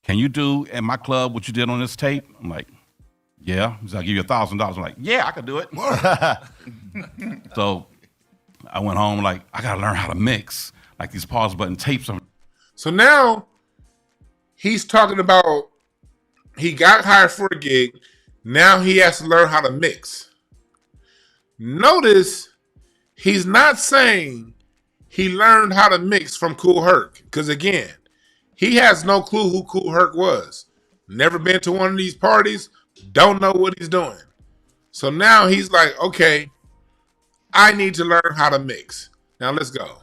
"Can you do at my club what you did on this tape?" I'm like, "Yeah." He said, "I'll give you $1,000. I'm like, "Yeah, I could do it." So I went home like, I gotta learn how to mix like these pause button tapes. So now he's talking about he got hired for a gig. Now he has to learn how to mix. Notice he's not saying he learned how to mix from Kool Herc. Because again, he has no clue who Kool Herc was. Never been to one of these parties. Don't know what he's doing. So now he's like, okay, I need to learn how to mix. Now let's go.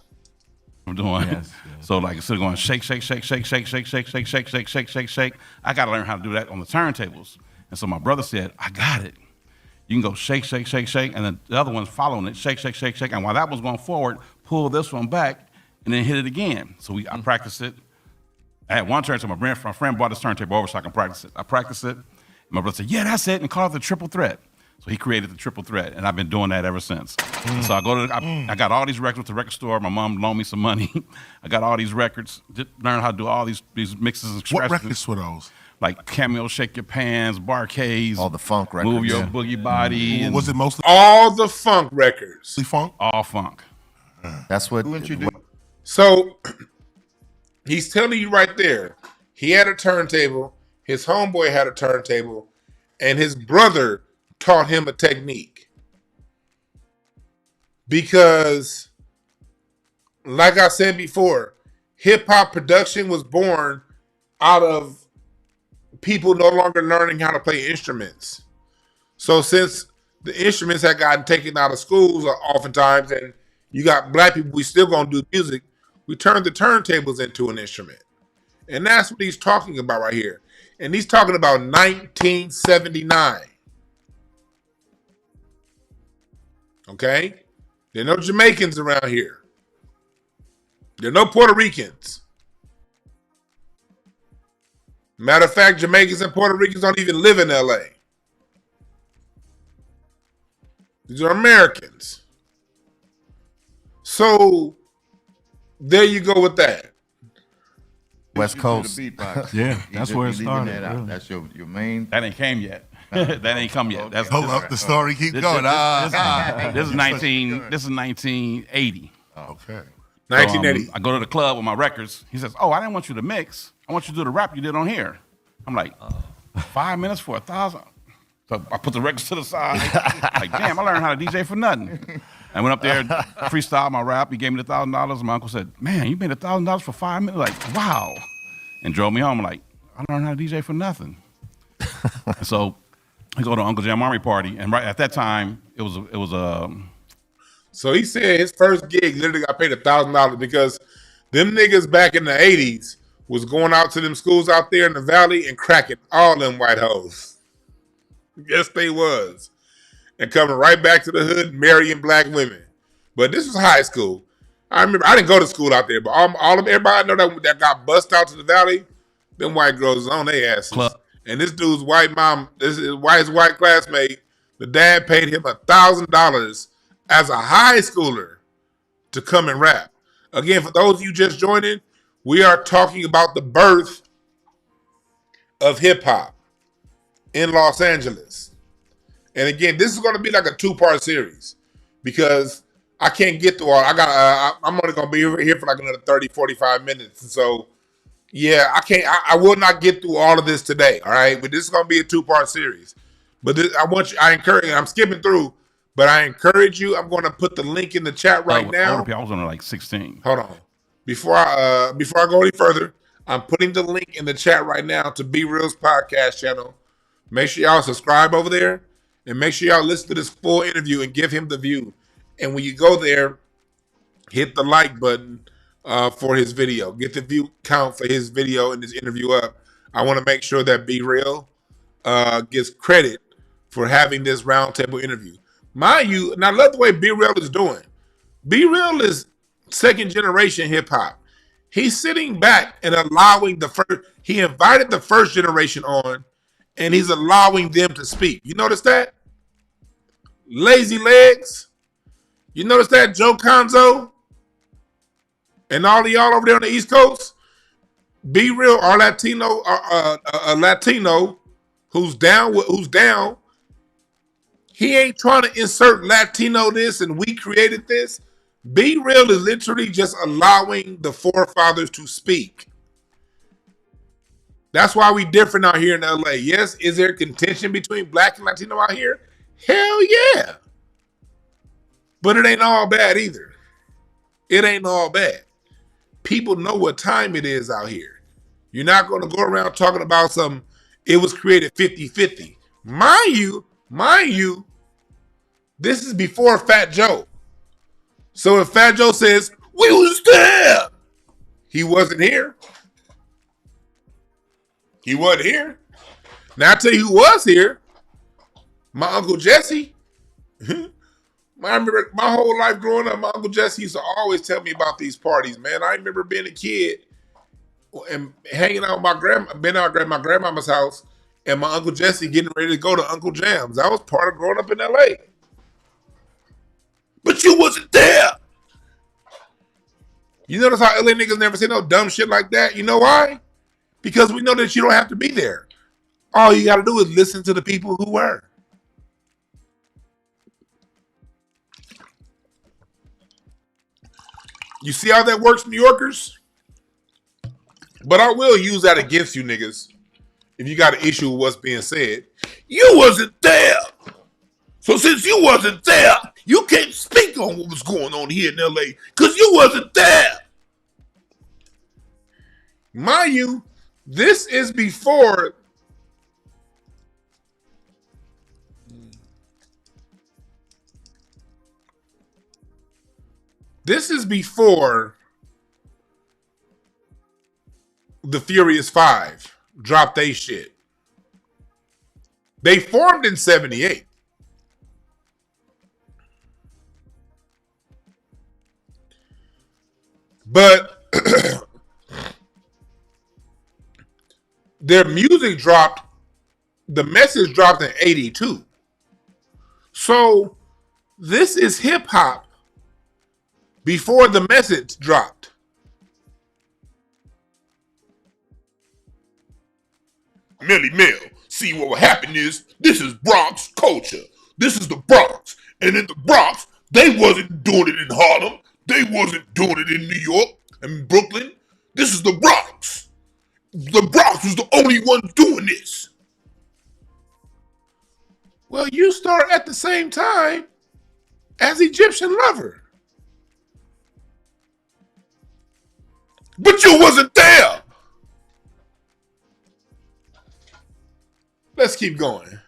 I'm doing. Yes. So like instead of going shake, shake, shake, shake, shake, shake, shake, shake, shake, shake, shake, shake, shake, I got to learn how to do that on the turntables. And so my brother said, "I got it. You can go shake, shake, shake, shake, and then the other one's following it, shake, shake, shake, shake. And while that was going forward, pull this one back and then hit it again." So I practiced it. I had one turntable. My friend brought his turntable over so I can practice it. I practiced it. My brother said, "Yeah, that's it," and called it the triple threat. So he created the triple threat, and I've been doing that ever since. So I got all these records at the record store. My mom loaned me some money. I got all these records, learned how to do all these mixes and What records were those? Like Cameo, Shake Your Pants, Barcades. All the funk records. Move Your Boogie Body. Was it mostly all the funk records? Funk? All funk. That's what. So he's telling you right there, he had a turntable, his homeboy had a turntable, and his brother taught him a technique. Because, like I said before, hip-hop production was born out of people no longer learning how to play instruments. So since the instruments had gotten taken out of schools oftentimes, and you got black people, we still gonna do music, we turned the turntables into an instrument. And that's what he's talking about right here. And he's talking about 1979. Okay? There are no Jamaicans around here. There are no Puerto Ricans. Matter of fact, Jamaicans and Puerto Ricans don't even live in LA. These are Americans. So there you go with that. West Coast. Yeah, that's where it started. That really. That's your main. That ain't came yet. That ain't come yet. That's Hold up, the story keep going. This is 1980. Okay. 1980. I go to the club with my records. He says, "Oh, I didn't want you to mix. I want you to do the rap you did on here." I'm like, 5 minutes for $1,000. So I put the records to the side. Like, damn, I learned how to DJ for nothing. I went up there, freestyled my rap. He gave me the $1,000. And my uncle said, "Man, you made $1,000 for 5 minutes?" Like, wow. And drove me home. I'm like, I learned how to DJ for nothing. So I go to Uncle Jam Army party, and right at that time, it was So he said his first gig literally got paid $1,000 because them niggas back in the 80s was going out to them schools out there in the valley and cracking all them white hoes. Yes, they was. And coming right back to the hood, marrying black women. But this was high school. I remember, I didn't go to school out there, but all of everybody I know that got bussed out to the valley, them white girls was on their asses. Club. And this dude's white mom, his white classmate, the dad paid him $1,000 as a high schooler to come and rap. Again, for those of you just joining, we are talking about the birth of hip hop in Los Angeles. And again, this is going to be like a 2-part series because I can't get through all. I'm only going to be here for like another 30, 45 minutes. And so, yeah, I will not get through all of this today. All right. But this is going to be a 2-part series. But I encourage, and I'm skipping through, but I encourage you. I'm going to put the link in the chat right now. I was on like 16. Hold on. Before I go any further, I'm putting the link in the chat right now to Be Real's podcast channel. Make sure y'all subscribe over there And make sure y'all listen to this full interview and give him the view. And when you go there, hit the like button for his video. Get the view count for his video and his interview up. I want to make sure that Be Real gets credit for having this roundtable interview. Mind you, and I love the way Be Real is doing. Be Real is second generation hip hop. He's sitting back and allowing the first. He invited the first generation on, and he's allowing them to speak. You notice that? Lazy Legs. You notice that? Joe Conzo and all of y'all over there on the East Coast. Be Real, our Latino, a Latino who's down. He ain't trying to insert Latino this and we created this. Be Real is literally just allowing the forefathers to speak. That's why we different out here in LA. Yes, is there contention between black and Latino out here? Hell yeah. But it ain't all bad either. It ain't all bad. People know what time it is out here. You're not going to go around talking about it was created 50-50. Mind you, this is before Fat Joe. So if Fat Joe says, we was there, he wasn't here. He wasn't here. Now I tell you who was here. My Uncle Jesse. I remember my whole life growing up, my Uncle Jesse used to always tell me about these parties, man. I remember being a kid and hanging out with my grandmama's house, and my Uncle Jesse getting ready to go to Uncle Jam's. That was part of growing up in LA. But you wasn't there. You notice how LA niggas never say no dumb shit like that? You know why? Because we know that you don't have to be there. All you got to do is listen to the people who were. You see how that works, New Yorkers? But I will use that against you niggas if you got an issue with what's being said. You wasn't there. So since you wasn't there, you can't speak on what was going on here in LA because you wasn't there. Mind you, this is before the Furious Five dropped they shit. They formed in 78. But their music dropped, the message dropped in 82. So this is hip hop before the message dropped. Millie Mill, see what will happen is, this is Bronx culture. This is the Bronx. And in the Bronx, they wasn't doing it in Harlem. They wasn't doing it in New York and Brooklyn. This is the Bronx. The Bronx was the only one doing this. Well, you start at the same time as Egyptian Lover. But you wasn't there. Let's keep going.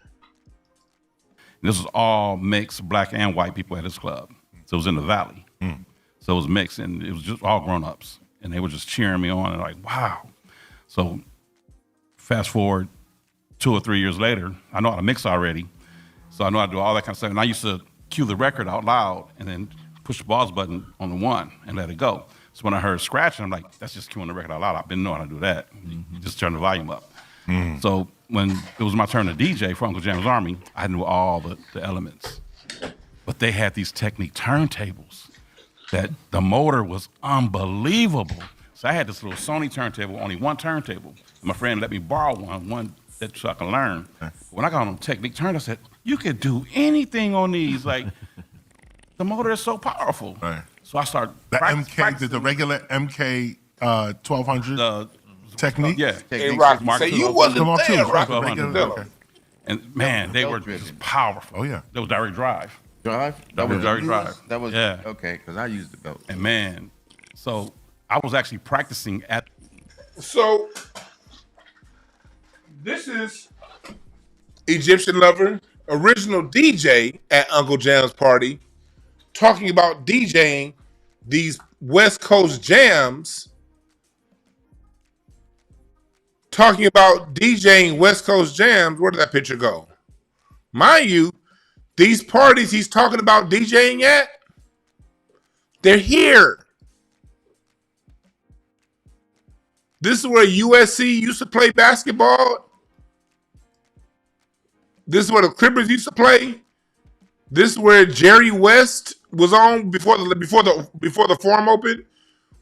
This was all mixed black and white people at this club. So it was in the Valley. So it was mixed, and it was just all grown-ups. And they were just cheering me on and like, wow. So fast forward 2 or 3 years later, I know how to mix already. So I know how to do all that kind of stuff. And I used to cue the record out loud and then push the pause button on the one and let it go. So when I heard scratching, I'm like, that's just cueing the record out loud. I've been knowing how to do that. You just turn the volume up. So when it was my turn to DJ for Uncle Jam's Army, I knew all the elements. But they had these Technique turntables that the motor was unbelievable. So I had this little Sony turntable, only one turntable. And my friend let me borrow one that so I could learn. When I got on Technique turn, I said, you could do anything on these. Like, the motor is so powerful. Right. So I started The MK, the regular MK 1200 Technique? Yeah. Hey, Rocky, Mark say II. you wasn't Come on, there, too. Rocky. Regular, okay. And man, they were just powerful. Oh, yeah. That was direct drive. Drive? That was direct drive. That was, Yeah. okay, because I used the belt. And man, so I was actually practicing at. So this is Egyptian Lover original DJ at Uncle Jam's party talking about DJing these West Coast jams, talking about DJing West Coast jams. Where did that picture go? Mind you, these parties he's talking about DJing at, they're here. This is where USC used to play basketball. This is where the Clippers used to play. This is where Jerry West was on before the Forum opened,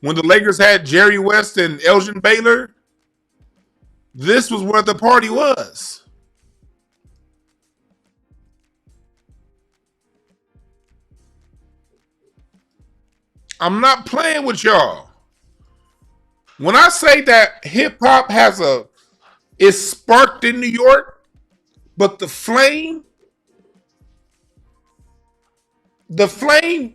when the Lakers had Jerry West and Elgin Baylor. This was where the party was. I'm not playing with y'all. When I say that hip hop is sparked in New York, but the flame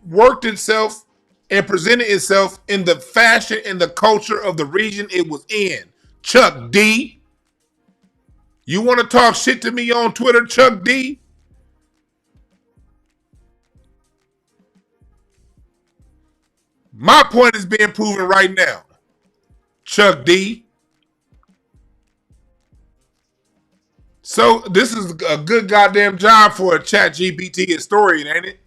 worked itself and presented itself in the fashion and the culture of the region it was in. Chuck D. You want to talk shit to me on Twitter, Chuck D? My point is being proven right now. Chuck D. So this is a good goddamn job for a chat GPT historian, ain't it?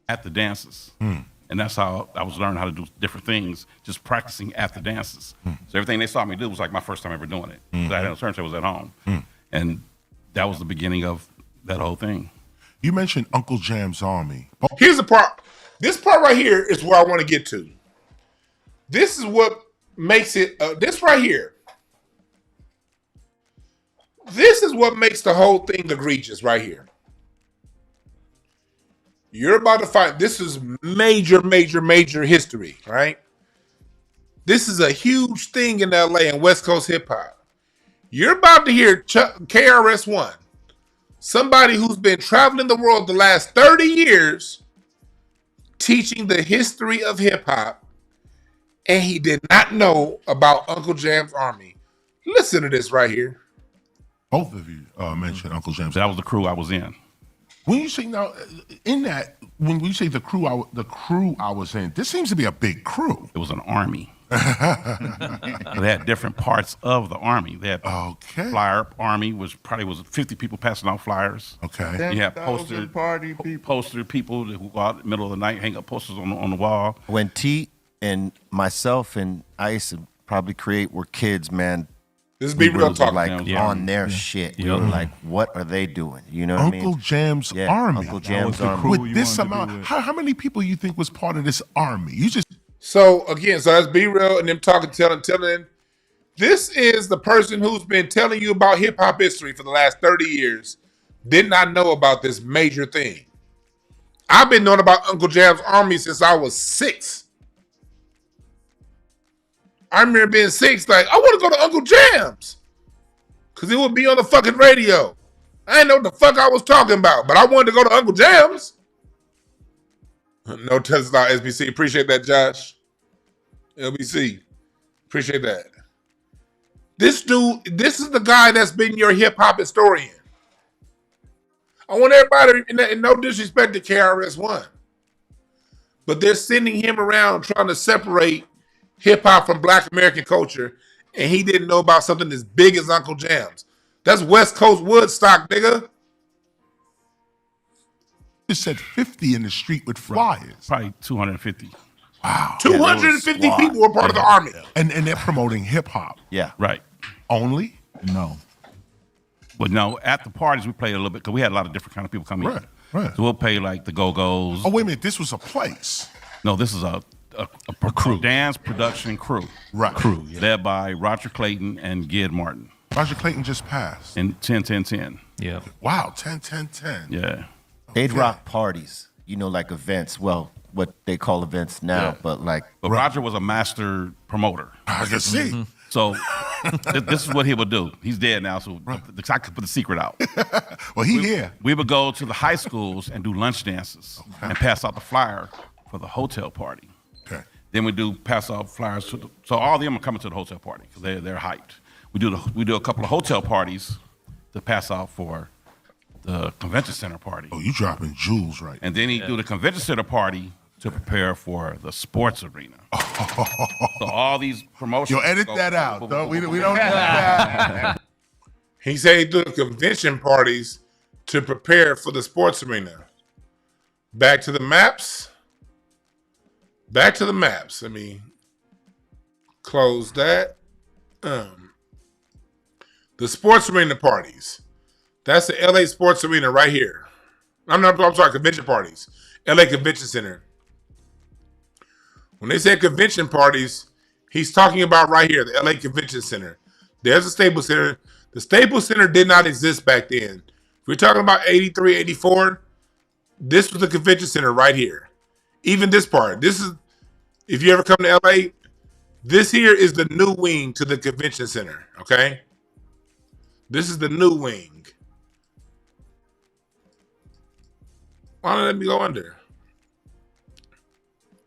At the dances. And that's how I was learning how to do different things, just practicing at the dances. So everything they saw me do was like my first time ever doing it. I had a turntable was at home. And that was the beginning of that whole thing. You mentioned Uncle Jam's Army. Here's the part. This part right here is where I want to get to. This is what makes it, this right here. This is what makes the whole thing egregious right here. You're about to find, this is major history, right? This is a huge thing in LA and West Coast hip hop. You're about to hear KRS-One, somebody who's been traveling the world the last 30 years, teaching the history of hip hop, and he did not know about Uncle Jam's Army. Listen to this right here. Both of you mentioned Uncle Jam's. That was the crew I was in. When you say now, in that, when you say the crew I was in, this seems to be a big crew. It was an army. They had different parts of the army. They had flyer army, which probably was 50 people passing out flyers. Okay. You have poster people who go out in the middle of the night, hang up posters on the wall. When T and myself and I used to probably create were kids, man. This is Be Real talk. Like on their shit. We were like, what are they doing? You know what I mean? Uncle Jam's Army. Uncle Jam's Army. With this amount, how many people you think was part of this army? You just So again, so that's Be Real and them talking, telling. This is the person who's been telling you about hip hop history for the last 30 years. Did not know about this major thing. I've been knowing about Uncle Jam's Army since I was 6. I remember being 6, like, I want to go to Uncle Jam's. Because it would be on the fucking radio. I didn't know what the fuck I was talking about, but I wanted to go to Uncle Jam's. No Tesla SBC. Appreciate that, Josh. LBC. Appreciate that. This dude, this is the guy that's been your hip-hop historian. I want everybody, and no disrespect to KRS-One, but they're sending him around trying to separate hip-hop from Black American culture, and he didn't know about something as big as Uncle Jam's. That's West Coast Woodstock, nigga. You said 50 in the street with flyers. Probably 250. Wow. 250 people were part of the army. And they're promoting hip-hop. Yeah. Right. Only? No. But no, at the parties we played a little bit because we had a lot of different kind of people coming in. Right. So we'll play like the Go-Go's. Oh, wait a minute. This was a place. No, this is a crew. Dance production crew. Right. Crew, yeah. Led by Roger Clayton and Gid Martin. Roger Clayton just passed. In 10-10-10. Yeah. Wow, 10-10-10. Yeah. They'd rock parties, you know, like events. Well, what they call events now, Yeah. but like. But Roger was a master promoter. I can see. So this is what he would do. He's dead now, so I could put the secret out. Well, here. We would go to the high schools and do lunch dances and pass out the flyer for the hotel party. Okay. Then we do pass out flyers to so all of them are coming to the hotel party because they're hyped. We do a couple of hotel parties to pass out for the convention center party. Oh, you dropping jewels right. And then he do the convention center party to prepare for the sports arena. So all these promotions. Yo, edit that out. We don't need that. He said he do the convention parties to prepare for the sports arena. Back to the maps. Back to the maps. Let me close that. The sports arena parties. That's the LA Sports Arena right here. I'm sorry, convention parties. LA Convention Center. When they say convention parties, he's talking about right here, the LA Convention Center. There's a Staples Center. The Staples Center did not exist back then. If we're talking about 83, 84, this was the convention center right here. Even this part. This is, if you ever come to LA, this here is the new wing to the convention center, okay? This is the new wing. Why don't let me go under?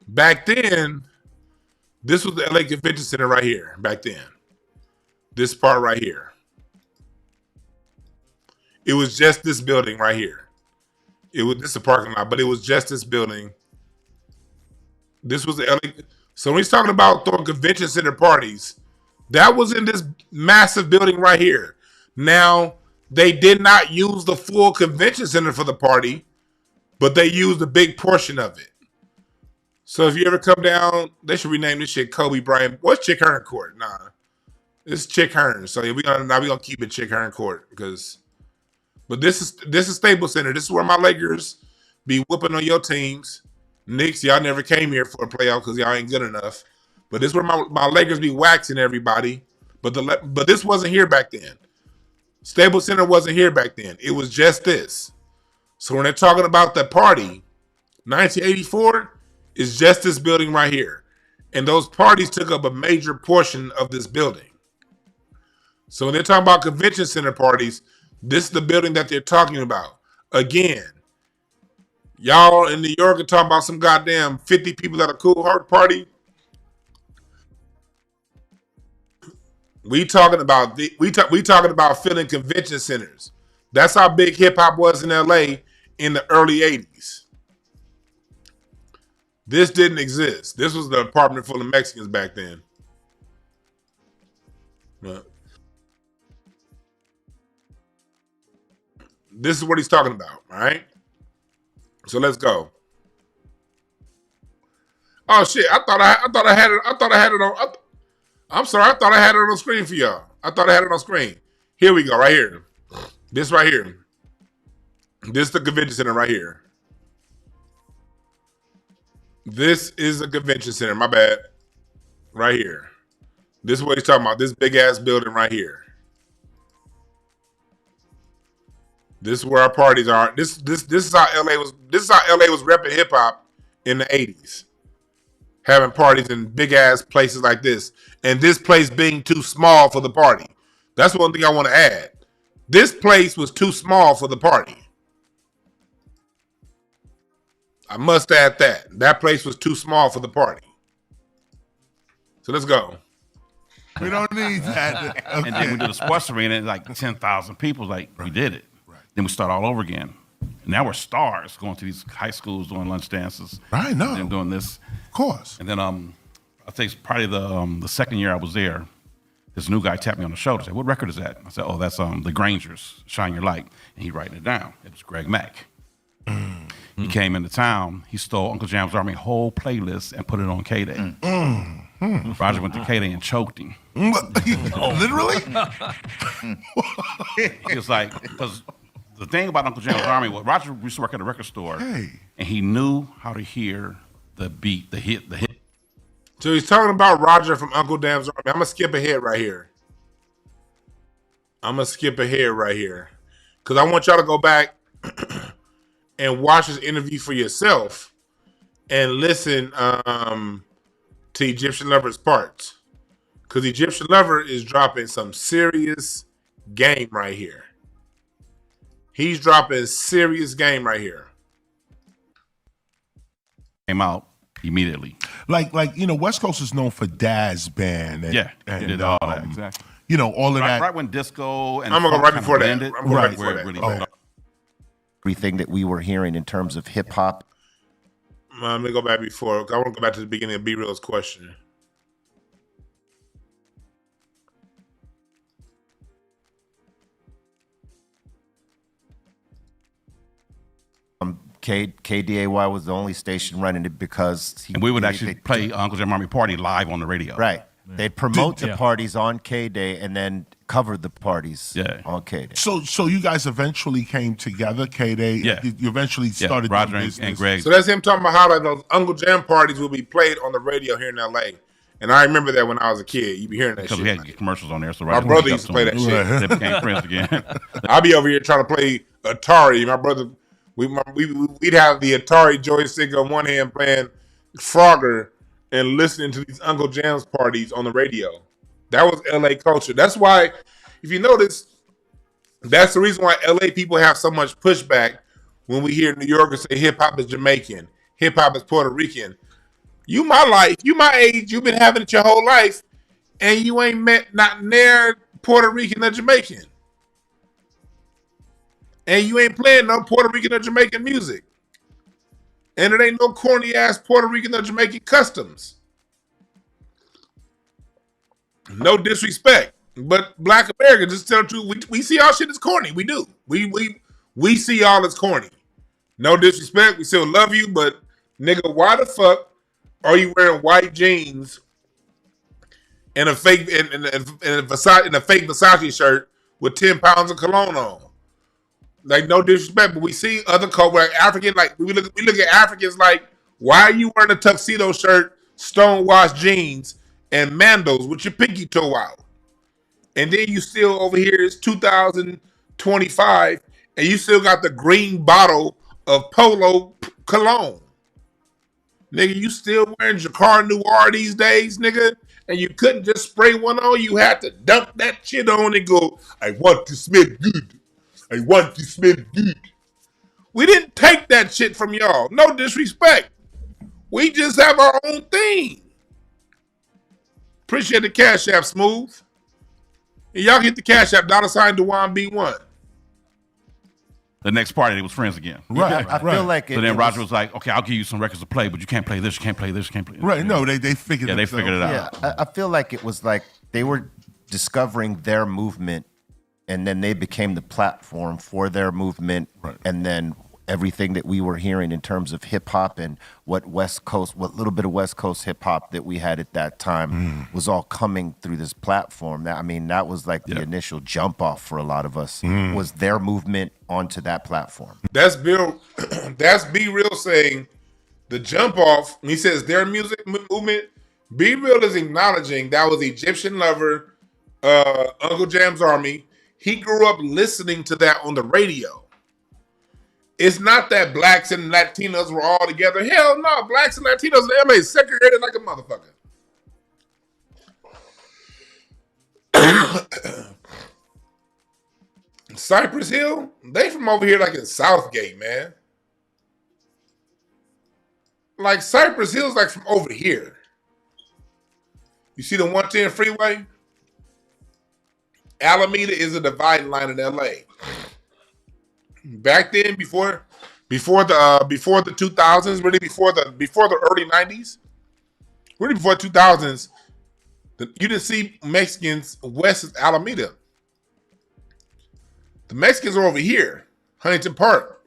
Back then, this was the LA Convention Center right here, back then. This part right here. It was just this building right here. This is a parking lot, but it was just this building. This was the LA. So when he's talking about throwing convention center parties, that was in this massive building right here. Now, they did not use the full convention center for the party, but they used a big portion of it. So if you ever come down, they should rename this shit Kobe Bryant. What's Chick Hearn Court? Nah, it's Chick Hearn. So we gonna keep it Chick Hearn Court but this is Staples Center. This is where my Lakers be whooping on your teams. Knicks, y'all never came here for a playoff because y'all ain't good enough. But this is where my Lakers be waxing everybody. But this wasn't here back then. Staples Center wasn't here back then. It was just this. So when they're talking about the party, 1984 is just this building right here. And those parties took up a major portion of this building. So when they're talking about convention center parties, this is the building that they're talking about. Again, y'all in New York are talking about some goddamn 50 people at a cool heart party. We talking about filling convention centers. That's how big hip hop was in LA in the early 80s. This didn't exist. This was the apartment full of Mexicans back then. But this is what he's talking about, all right? So let's go. Oh shit! I thought I had it on. I'm sorry. I thought I had it on the screen for y'all. I thought I had it on screen. Here we go. Right here. This right here. This is the convention center right here. This is a convention center. My bad. Right here. This is what he's talking about. This big ass building right here. This is where our parties are. This is how LA was. This is how LA was repping hip hop in the 80s. Having parties in big ass places like this. And this place being too small for the party. That's one thing I want to add. This place was too small for the party. I must add that. That place was too small for the party. So let's go. We don't need that. Okay. And then we did the sports arena, like 10,000 people. Like, we did it. Right. Then we start all over again. And now we're stars going to these high schools doing lunch dances. Right, no. And then doing this. Of course. And then I think it's probably the second year I was there, this new guy tapped me on the shoulder and said, "What record is that?" I said, "Oh, that's the Grangers, Shine Your Light." And he writing it down. It was Greg Mack. He came into town. He stole Uncle Jam's Army whole playlist and put it on K-Day. Roger went to K-Day and choked him. Literally? He was like, because the thing about Uncle Jam's Army was Roger used to work at a record store, and he knew how to hear the beat, the hit. So he's talking about Roger from Uncle Jam's Army. I'm going to skip ahead right here. Because I want y'all to go back and watch this interview for yourself and listen to Egyptian Lover's parts. Because Egyptian Lover is dropping some serious game right here. He's dropping serious game right here. Came out immediately. Like West Coast is known for Daz Band. And, he did all that. Exactly. All of that. Right when disco and I'm going to go right before that. Really everything that we were hearing in terms of hip hop. Let me go back before. I want to go back to the beginning of B Real's question. KDAY was the only station running it because and we would actually play Uncle Jam Army Party live on the radio. Right. They'd promote the parties on K-Day and then cover the parties on K-Day. So you guys eventually came together, K-Day. Yeah. You eventually started Roger doing and Greg. So that's him talking about how like those Uncle Jam parties will be played on the radio here in LA. And I remember that when I was a kid. You be hearing that shit. Because we had commercials on there. So my brother used to play that shit. They became friends again. I'll be over here trying to play Atari. My brother, we'd have the Atari joystick on one hand playing Frogger and listening to these Uncle Jam's parties on the radio. That was LA culture. That's why, if you notice, that's the reason why LA people have so much pushback when we hear New Yorkers say hip hop is Jamaican, hip hop is Puerto Rican. You my age, you've been having it your whole life, and you ain't met not near Puerto Rican or Jamaican. And you ain't playing no Puerto Rican or Jamaican music. And it ain't no corny ass Puerto Rican or Jamaican customs. No disrespect. But Black America, just tell the truth, we see our shit as corny. We do. We see y'all as corny. No disrespect. We still love you, but nigga, why the fuck are you wearing white jeans and a fake and a fake Versace shirt with 10 pounds of cologne on? Like, no disrespect, but we see other cultures, like African, like we look at Africans like, why are you wearing a tuxedo shirt, stonewashed jeans, and mandos with your pinky toe out? And then you still over here, it's 2025, and you still got the green bottle of Polo cologne. Nigga, you still wearing Jacquard Noir these days, nigga? And you couldn't just spray one on, you had to dump that shit on and go, I want to smell good. I want to smell good. We didn't take that shit from y'all. No disrespect. We just have our own thing. Appreciate the Cash App, Smooth. And y'all get the Cash App, $ Dewan B1. The next party, they was friends again. Right. I feel like so then Roger was like, okay, I'll give you some records to play, but you can't play this, you can't play this, you can't play this. Right, no, they figured it out. They figured it out. Yeah, I feel like it was like they were discovering their movement, and then they became the platform for their movement, and then everything that we were hearing in terms of hip hop and what little bit of West Coast hip hop that we had at that time was all coming through this platform. That was like the initial jump off for a lot of us, was their movement onto that platform. That's Bill. That's B Real saying the jump off. When he says their music movement, B Real is acknowledging that was Egyptian Lover, Uncle Jam's Army. He grew up listening to that on the radio. It's not that blacks and Latinos were all together. Hell no, blacks and Latinos in LA segregated like a motherfucker. Cypress Hill, they from over here like in Southgate, man. Like Cypress Hill's like from over here. You see the 110 freeway? Alameda is a dividing line in LA. Back then, before the 2000s, really before the early 90s, really before 2000s, you didn't see Mexicans west of Alameda. The Mexicans are over here, Huntington Park,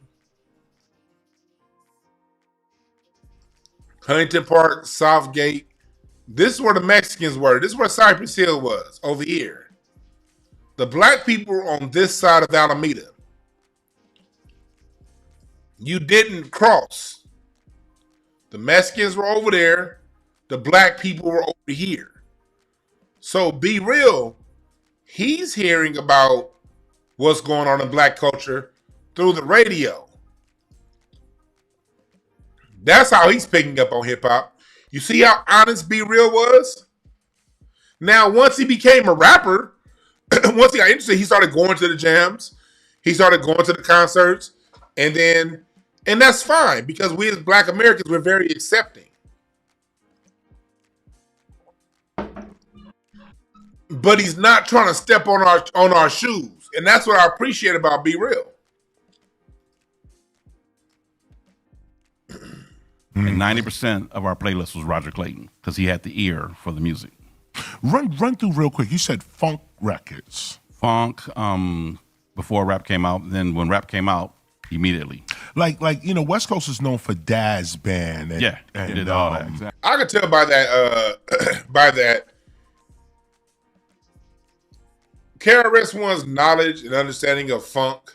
Southgate. This is where the Mexicans were. This is where Cypress Hill was, over here. The black people were on this side of Alameda. You didn't cross. The Mexicans were over there. The black people were over here. So Be Real, he's hearing about what's going on in black culture through the radio. That's how he's picking up on hip hop. You see how honest Be Real was? Now, once he became a rapper, once he got interested, he started going to the jams. He started going to the concerts. And that's fine, because we as black Americans, we're very accepting. But he's not trying to step on our shoes. And that's what I appreciate about Be Real. And 90% of our playlist was Roger Clayton because he had the ear for the music. Run through real quick. You said funk records. Funk, before rap came out. Then when rap came out, immediately. Like West Coast is known for Daz Band. And, and did all that. Exactly. I could tell by that, KRS-One's knowledge and understanding of funk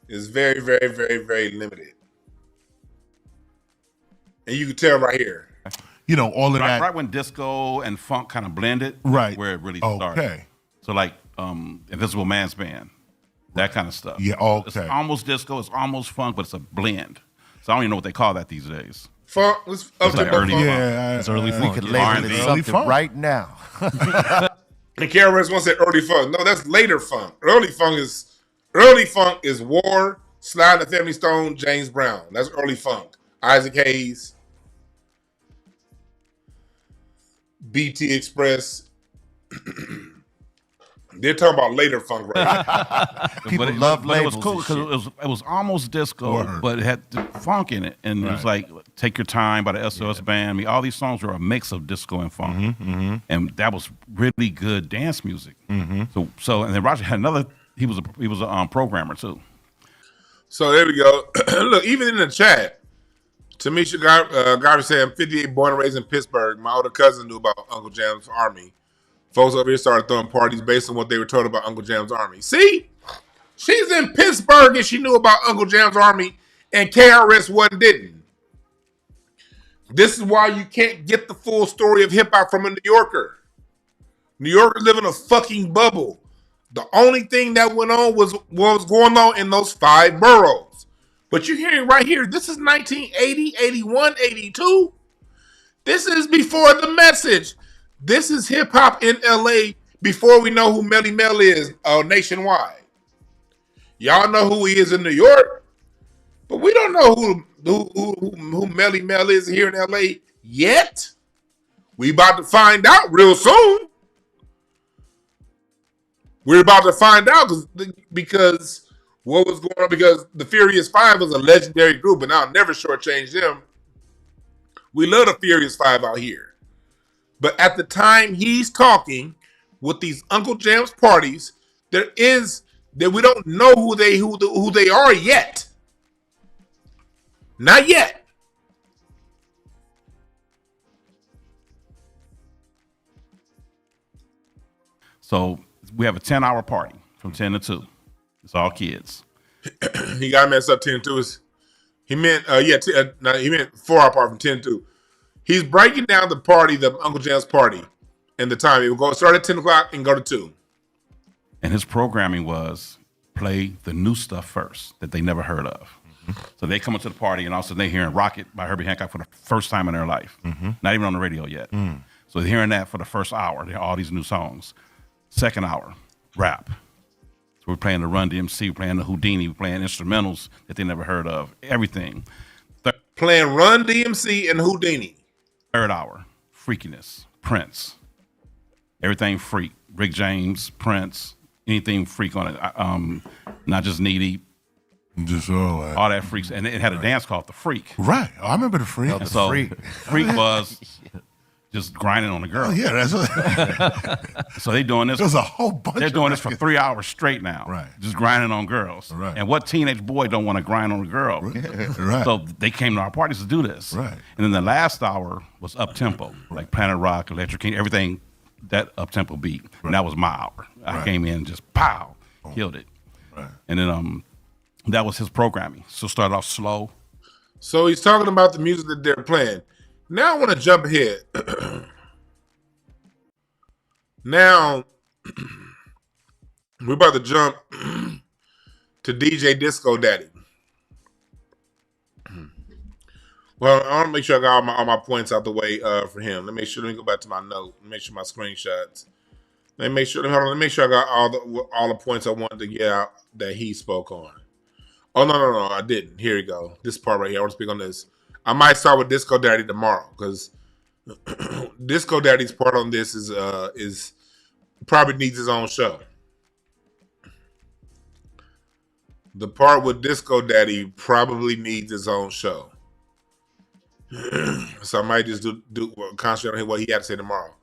is very, very, very, very limited. And you can tell right here. All of that. Right when disco and funk kind of blended. Right. Where it really started. Okay. So like Invisible Man's Band. That kind of stuff. Yeah, okay. It's almost disco, it's almost funk, but it's a blend. So I don't even know what they call that these days. Funk? It's like early funk. Yeah, it's early funk. We could label it something right now. And KRS-One said early funk. No, that's later funk. Early funk is War, Sly and the Family Stone, James Brown. That's early funk. Isaac Hayes, BT Express. They're talking about later funk right now. People love labels. It was cool because it was almost disco, but it had the funk in it. And it was like Take Your Time by the SOS Band. I mean, all these songs were a mix of disco and funk. And that was really good dance music. So and then Roger had another, he was a programmer too. So there we go. Look, even in the chat, Tamisha Garvey said, I'm 58, born and raised in Pittsburgh. My older cousin knew about Uncle Jam's Army. Folks over here started throwing parties based on what they were told about Uncle Jam's Army. See? She's in Pittsburgh and she knew about Uncle Jam's Army and KRS-One didn't. This is why you can't get the full story of hip-hop from a New Yorker. New Yorkers live in a fucking bubble. The only thing that went on was what was going on in those 5 boroughs. But you're hearing right here, this is 1980, 81, 82. This is before The Message. This is hip-hop in L.A. before we know who Melly Mel is nationwide. Y'all know who he is in New York, but we don't know who Melly Mel is here in L.A. yet. We about to find out real soon. We're about to find out because what was going on, because the Furious Five was a legendary group, and I'll never shortchange them. We love the Furious Five out here. But at the time he's talking with these Uncle Jam's parties, we don't know who they are yet. Not yet. So we have a 10-hour party from 10 to 2. It's all kids. He got messed up 10 to 2. He meant he meant 4-hour party from 10 to 2. He's breaking down the party, the Uncle Jam's party, and the time. It will start at 10 o'clock and go to 2. And his programming was play the new stuff first that they never heard of. So they come into the party and all of a sudden they're hearing Rocket by Herbie Hancock for the first time in their life. Not even on the radio yet. So they're hearing that for the first hour. They hear all these new songs. Second hour, rap. So we're playing the Run DMC, we're playing the Houdini, we're playing instrumentals that they never heard of. Everything. Playing Run DMC and Houdini. Third hour, freakiness, Prince. Everything freak. Rick James, Prince, anything freak on it. Not Just Needy. Just all that freaks. And it had a dance called The Freak. Right. I remember The Freak. And so Freak was just grinding on the girl. Oh, yeah. That's so they doing this. There's a whole bunch. They're doing this for 3 hours straight now. Right. Just grinding on girls. Right. And what teenage boy don't want to grind on a girl? Right. So they came to our parties to do this. Right. And then the last hour was up-tempo, like Planet Rock, Electric King, everything that up-tempo beat. Right. And that was my hour. I came in and just pow, killed it. Right. And then that was his programming. So started off slow. So he's talking about the music that they're playing. Now I want to jump ahead. Now, we're about to jump to DJ Disco Daddy. Well, I want to make sure I got all my points out the way for him. Let me go back to my note. Make sure my screenshots. Let me make sure I got all the points I wanted to get out that he spoke on. Oh, no, I didn't. Here we go. This part right here. I want to speak on this. I might start with Disco Daddy tomorrow because Disco Daddy's part on this is probably needs his own show. The part with Disco Daddy probably needs his own show. So I might just concentrate on what he had to say tomorrow.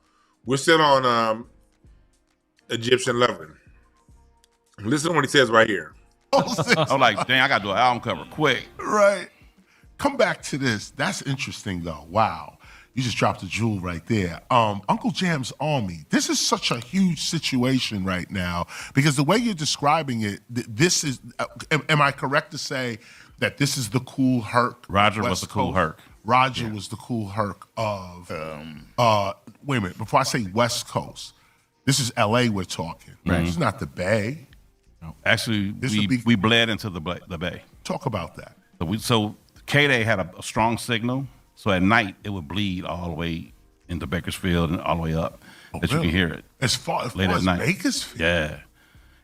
We're still on Egyptian Lover. Listen to what he says right here. I'm like, dang, I got to do an album cover quick. Right. Come back to this. That's interesting, though. Wow. You just dropped a jewel right there. Uncle Jam's Army. This is such a huge situation right now because the way you're describing it, this is, am I correct to say that this is the Cool Herc? Roger was the Cool Herc. Roger was the Cool Herc of, wait a minute, before I say West Coast, this is LA we're talking. Right. This is not the Bay. No. Actually, we bled into the Bay. Talk about that. So K-Day had a strong signal. So at night, it would bleed all the way into Bakersfield and all the way up that really? You can hear it. As far late as night. Bakersfield? Yeah.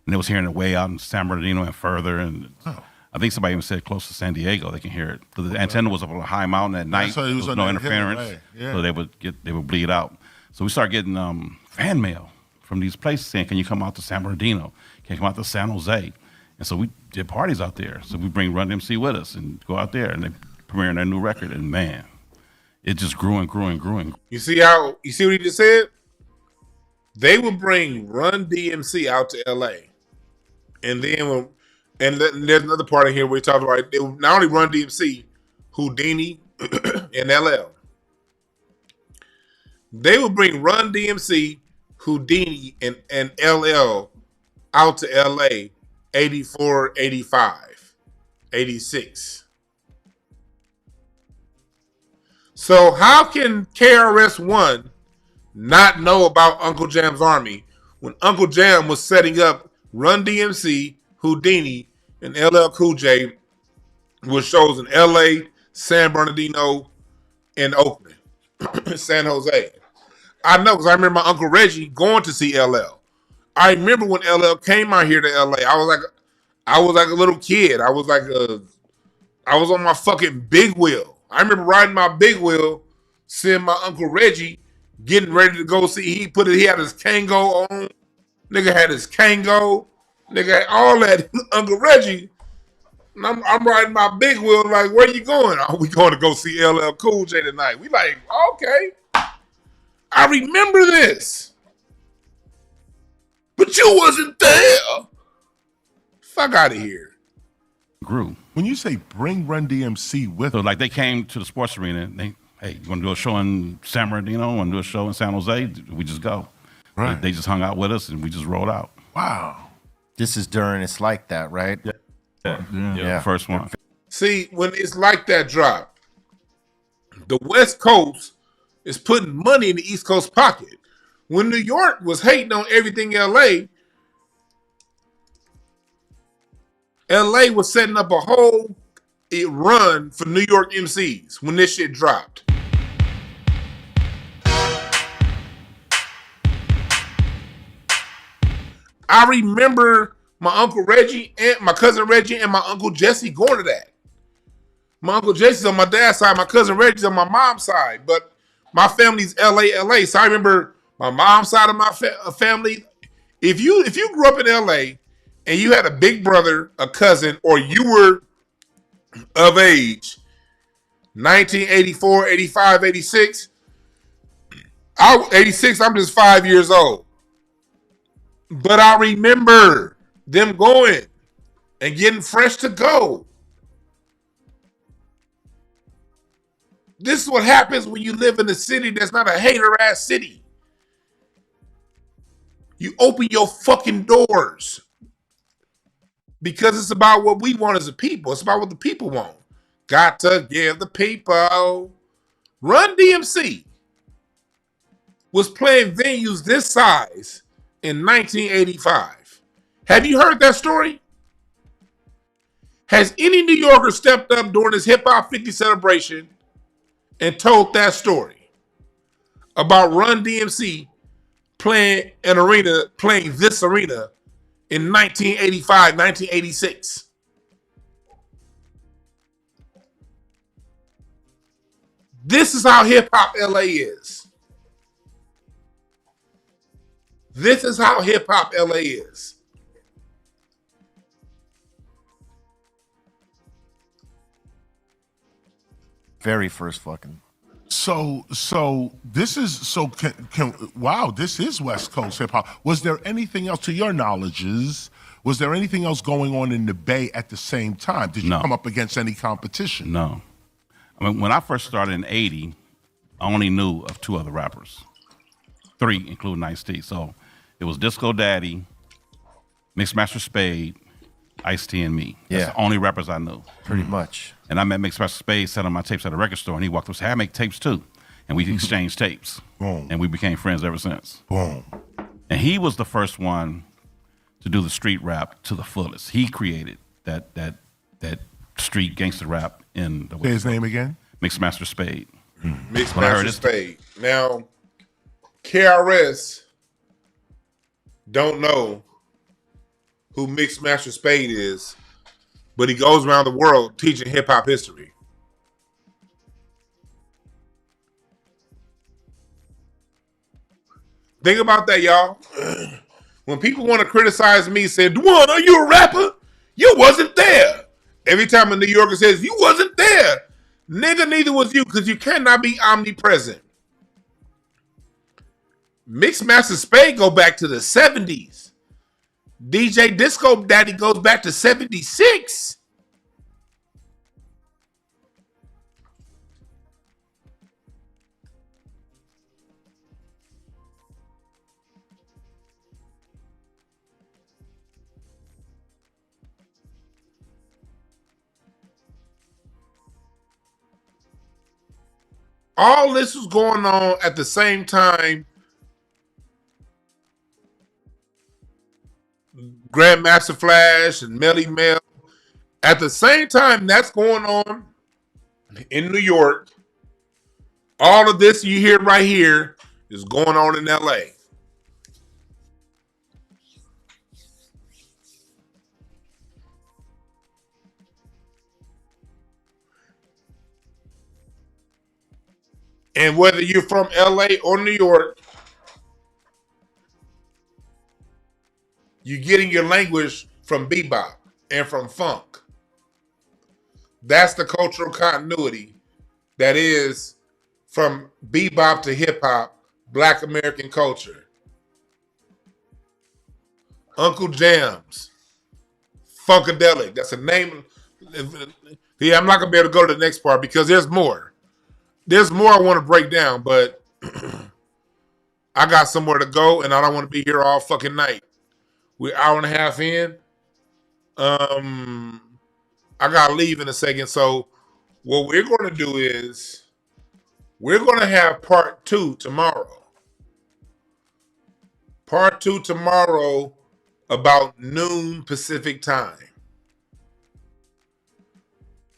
And it was hearing it way out in San Bernardino and further. And I think somebody even said close to San Diego, they can hear it. Because the antenna was up on a high mountain at night. So there was no interference. Yeah. So they would bleed out. So we started getting fan mail from these places saying, can you come out to San Bernardino? Can you come out to San Jose? And so we did parties out there. So we bring Run DMC with us and go out there. And they premiering their new record. And man, it just grew and grew and grew. You see what he just said? They would bring Run DMC out to LA. And then there's another part in here where he talked about, they would not only Run DMC, Houdini, and LL. They would bring Run DMC, Houdini, and LL out to LA 84, 85, 86. So how can KRS-One not know about Uncle Jam's Army when Uncle Jam was setting up Run DMC, Houdini, and LL Cool J with shows in LA, San Bernardino, and Oakland, San Jose? I know because I remember my Uncle Reggie going to see LL. I remember when LL came out here to LA. I was like a little kid. I was on my fucking big wheel. I remember riding my big wheel, seeing my Uncle Reggie getting ready to go see. He had his Kango on. Nigga had his Kango. Nigga had all that. Uncle Reggie. And I'm riding my big wheel like, where you going? Oh, we going to go see LL Cool J tonight. We like, okay. I remember this. But you wasn't there. Fuck out of here. Grew. When you say bring Run DMC with them. So like they came to the sports arena and hey, you want to do a show in San Bernardino? Want to do a show in San Jose? We just go. Right. They just hung out with us and we just rolled out. Wow. This is during It's Like That, right? Yeah. First one. See, when It's Like That drop, the West Coast is putting money in the East Coast pocket. When New York was hating on everything LA was setting up a whole run for New York MCs when this shit dropped. I remember my Uncle Reggie and my cousin Reggie and my Uncle Jesse going to that. My Uncle Jesse's on my dad's side, my cousin Reggie's on my mom's side, but my family's LA. So I remember my mom's side of my family. If you grew up in LA and you had a big brother, a cousin, or you were of age, 1984, 85, 86, 86, I'm just 5 years old. But I remember them going and getting fresh to go. This is what happens when you live in a city that's not a hater-ass city. You open your fucking doors. Because it's about what we want as a people. It's about what the people want. Got to give the people. Run DMC was playing venues this size in 1985. Have you heard that story? Has any New Yorker stepped up during this Hip Hop 50 celebration and told that story about Run DMC playing this arena in 1985, 1986? This is how hip hop LA is. This is how hip hop LA is. Very first fucking. So this is wow, this is West Coast hip hop. Was there anything else to your knowledges? Was there anything else going on in the Bay at the same time? Did you come up against any competition? No. I mean, when I first started in '80, I only knew of 2 other rappers, 3 including Ice-T. So it was Disco Daddy, Mixmaster Spade, Ice-T, and me. That's the only rappers I knew. Pretty much. And I met Mixmaster Spade selling my tapes at a record store, and he walked up and said, "I make tapes too." And we exchanged tapes. Boom. And we became friends ever since. Boom. And he was the first one to do the street rap to the fullest. He created that street gangster rap in the West. Say his name again? Mixmaster Spade. Mixmaster Spade. Now, KRS don't know who Mixmaster Spade is, but he goes around the world teaching hip hop history. Think about that, y'all. When people want to criticize me, say, "Dwan, are you a rapper? You wasn't there." Every time a New Yorker says, "You wasn't there," nigga, neither was you, because you cannot be omnipresent. Mixmaster Spade go back to the 70s. DJ Disco Daddy goes back to 76. All this was going on at the same time Grandmaster Flash and Melly Mel. At the same time that's going on in New York, all of this you hear right here is going on in LA. And whether you're from LA or New York, you're getting your language from bebop and from funk. That's the cultural continuity that is from bebop to hip hop, Black American culture. Uncle Jam's, Funkadelic, that's a name. Yeah, I'm not going to be able to go to the next part because there's more. There's more I want to break down, but I got somewhere to go and I don't want to be here all fucking night. We're an hour and a half in. I got to leave in a second. So what we're going to do is we're going to have part 2 tomorrow. Part 2 tomorrow about noon Pacific time.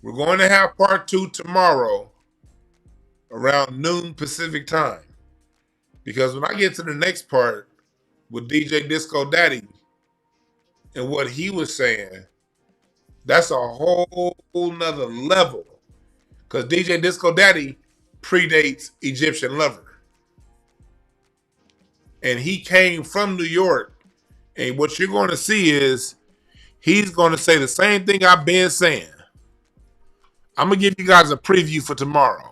We're going to have part 2 tomorrow around noon Pacific time. Because when I get to the next part with DJ Disco Daddy and what he was saying, that's a whole nother level. Because DJ Disco Daddy predates Egyptian Lover. And he came from New York. And what you're going to see is he's going to say the same thing I've been saying. I'm going to give you guys a preview for tomorrow.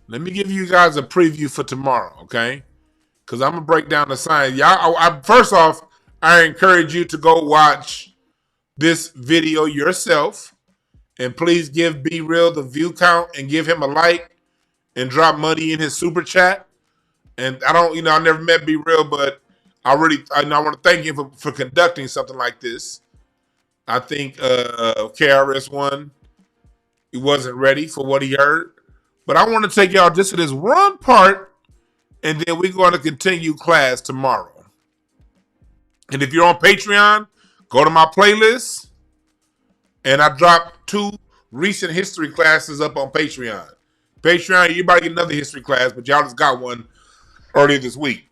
Let me give you guys a preview for tomorrow, okay? Because I'm going to break down the science. Y'all, first off, I encourage you to go watch this video yourself. And please give Be Real the view count and give him a like and drop money in his super chat. And I never met Be Real, but I want to thank him for conducting something like this. I think KRS-One, he wasn't ready for what he heard. But I want to take y'all just to this one part, and then we're going to continue class tomorrow. And if you're on Patreon, go to my playlist, and I dropped 2 recent history classes up on Patreon. Patreon, you about to get another history class, but y'all just got one earlier this week.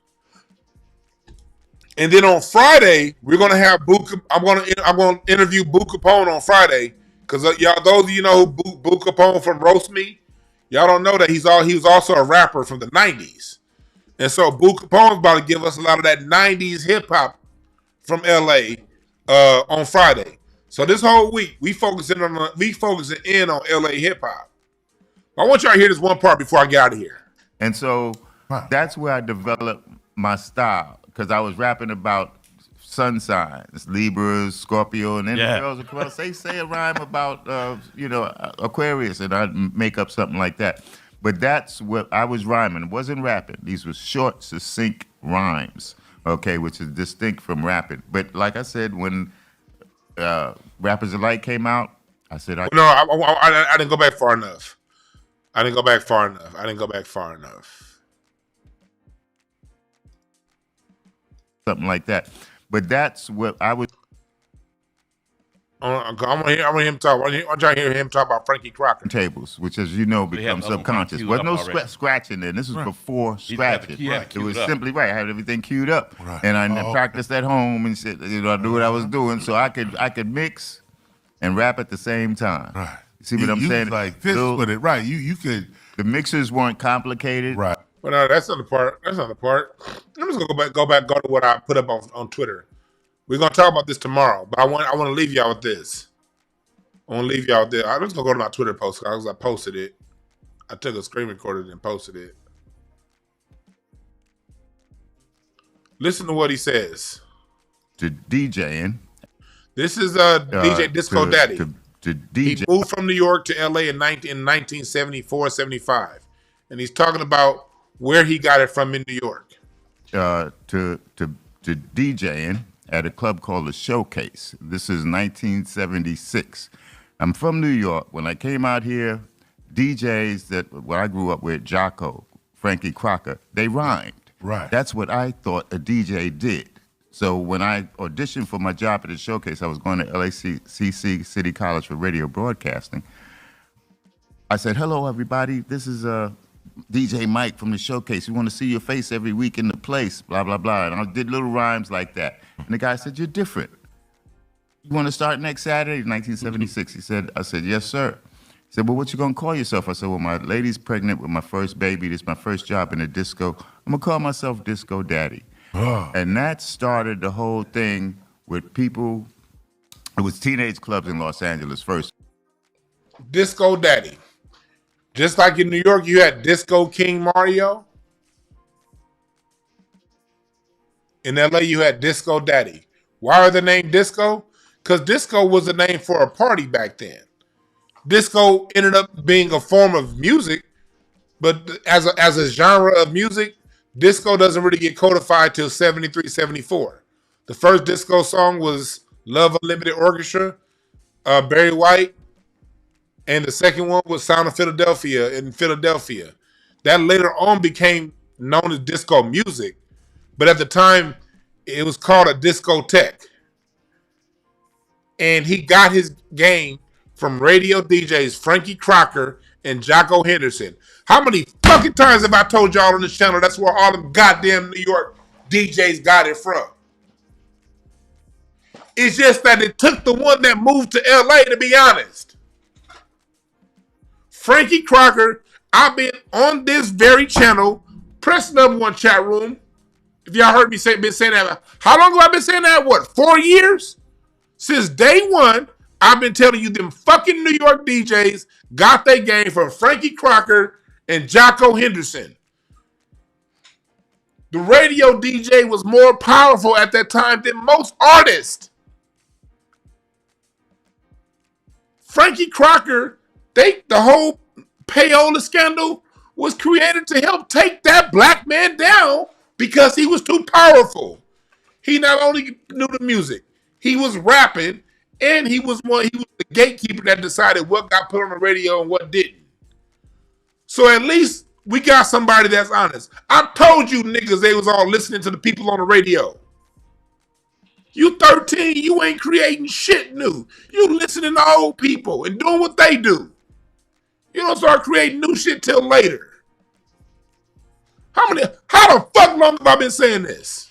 And then on Friday, we're going to have I'm going to interview Boo Capone on Friday, because y'all, those of you know who Boo Capone from Roast Me, y'all don't know that he was also a rapper from the 90s. And so Boo Capone is about to give us a lot of that 90s hip-hop from LA on Friday. So this whole week, we focusing in on LA hip-hop. I want y'all to hear this one part before I get out of here. And so that's where I developed my style, because I was rapping about sun signs, Libras, Scorpio, and then the girls would come out, say a rhyme about Aquarius, and I'd make up something like that. But that's what I was rhyming. It wasn't rapping. These were short, succinct rhymes, okay, which is distinct from rapping. But like I said, when Rappers Alike came out, I said, No, I didn't go back far enough. Something like that. But that's what I was. I want to hear him talk. I want to hear him talk about Frankie Crocker. Tables, which, as you know, become subconscious. Wasn't no scratching there. This was before scratching. It was simply I had everything queued up, and I practiced at home and said, I knew what I was doing, so I could mix and rap at the same time. Right. See what I'm saying? Like this with it, right? You could. The mixers weren't complicated, right? But no, that's not the part. I'm just gonna go to what I put up on Twitter. We're gonna talk about this tomorrow, but I want to leave y'all with this. I'm just gonna go to my Twitter post because I posted it. I took a screen recorder and posted it. Listen to what he says. To DJing. This is DJ Disco Daddy. To DJ. He moved from New York to LA in 1974, 75. And he's talking about where he got it from in New York. To DJing at a club called the Showcase. This is 1976. I'm from New York. When I came out here, DJs when I grew up with, Jocko, Frankie Crocker, they rhymed. Right. That's what I thought a DJ did. So when I auditioned for my job at the Showcase, I was going to LACC City College for radio broadcasting. I said, hello, everybody. This is DJ Mike from the Showcase. We want to see your face every week in the place, blah, blah, blah. And I did little rhymes like that. And the guy said, you're different. You want to start next Saturday, 1976? I said, yes, sir. He said, well, what you going to call yourself? I said, well, my lady's pregnant with my first baby. This is my first job in a disco. I'm going to call myself Disco Daddy. Oh. And that started the whole thing with people. It was teenage clubs in Los Angeles first. Disco Daddy. Just like in New York, you had Disco King Mario. In LA, you had Disco Daddy. Why are the name Disco? Because disco was the name for a party back then. Disco ended up being a form of music, but as a genre of music, disco doesn't really get codified till 73, 74. The first disco song was Love Unlimited Orchestra, Barry White, and the second one was Sound of Philadelphia in Philadelphia. That later on became known as disco music, but at the time, it was called a discotheque. And he got his game from radio DJs Frankie Crocker and Jocko Henderson. How many fucking times have I told y'all on this channel that's where all them goddamn New York DJs got it from? It's just that it took the one that moved to LA, to be honest. Frankie Crocker, I've been on this very channel, press number one chat room. If y'all heard me been saying that, how long have I been saying that? What, 4 years? Since day one, I've been telling you them fucking New York DJs got their game from Frankie Crocker and Jocko Henderson. The radio DJ was more powerful at that time than most artists. Frankie Crocker, the whole payola scandal was created to help take that black man down because he was too powerful. He not only knew the music, he was rapping, and he was the gatekeeper that decided what got put on the radio and what didn't. So at least we got somebody that's honest. I told you niggas they was all listening to the people on the radio. You 13, you ain't creating shit new. You listening to old people and doing what they do. You don't start creating new shit till later. How the fuck long have I been saying this?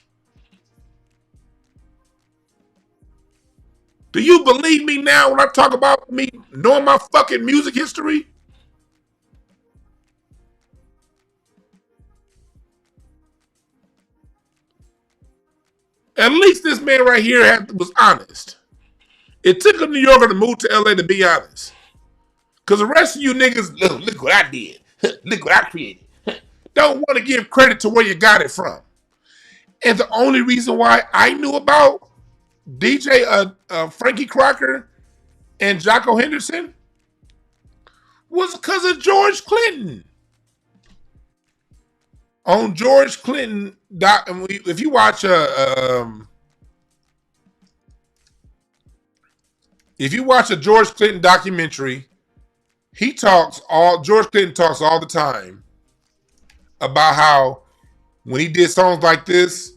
Do you believe me now when I talk about me knowing my fucking music history? At least this man right here was honest. It took a New Yorker to move to LA, to be honest. Because the rest of you niggas, look what I did. Look what I created. Don't want to give credit to where you got it from. And the only reason why I knew about DJ Frankie Crocker and Jocko Henderson was because of George Clinton. On George Clinton, if you watch a George Clinton documentary, George Clinton talks all the time about how when he did songs like this,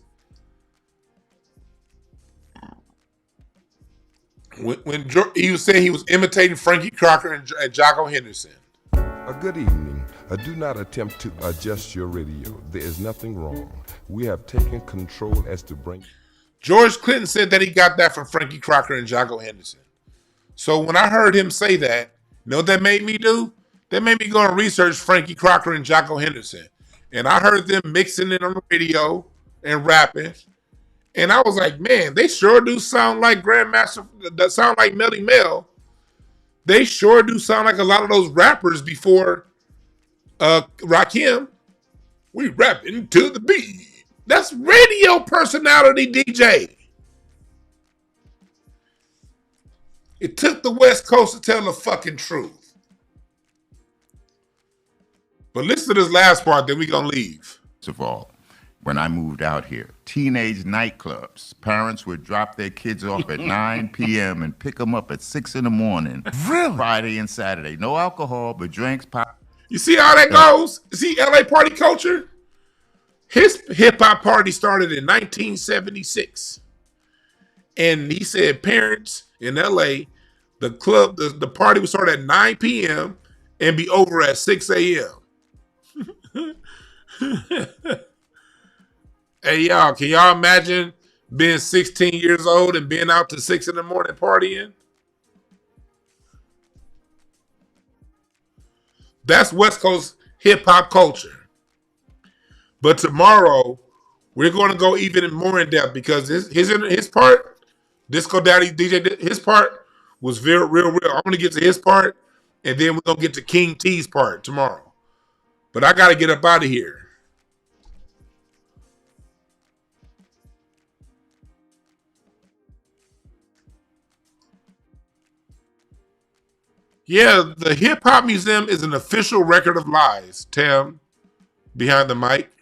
when he was saying he was imitating Frankie Crocker and Jocko Henderson. A good evening. Do not attempt to adjust your radio. There is nothing wrong. We have taken control as to bring... George Clinton said that he got that from Frankie Crocker and Jocko Henderson. So when I heard him say that, you know what that made me do? That made me go and research Frankie Crocker and Jocko Henderson. And I heard them mixing it on the radio and rapping. And I was like, man, they sure do sound like Grandmaster, that sound like Melly Mel. They sure do sound like a lot of those rappers before Rakim. We rapping to the beat. That's radio personality DJ. It took the West Coast to tell the fucking truth. But listen to this last part, then we gonna leave. First of all, when I moved out here, teenage nightclubs, parents would drop their kids off at 9 p.m. and pick them up at 6 in the morning. Really? Friday and Saturday. No alcohol, but drinks, pop. You see how that goes? You see LA party culture? His hip-hop party started in 1976. And he said parents in LA, the party would start at 9 p.m. and be over at 6 a.m. Hey, y'all, can y'all imagine being 16 years old and being out to 6 in the morning partying? That's West Coast hip-hop culture. But tomorrow, we're going to go even more in depth because his part, Disco Daddy DJ, his part was real. I'm going to get to his part, and then we're going to get to King T's part tomorrow. But I got to get up out of here. Yeah, the Hip Hop Museum is an official record of lies, Tim, behind the mic.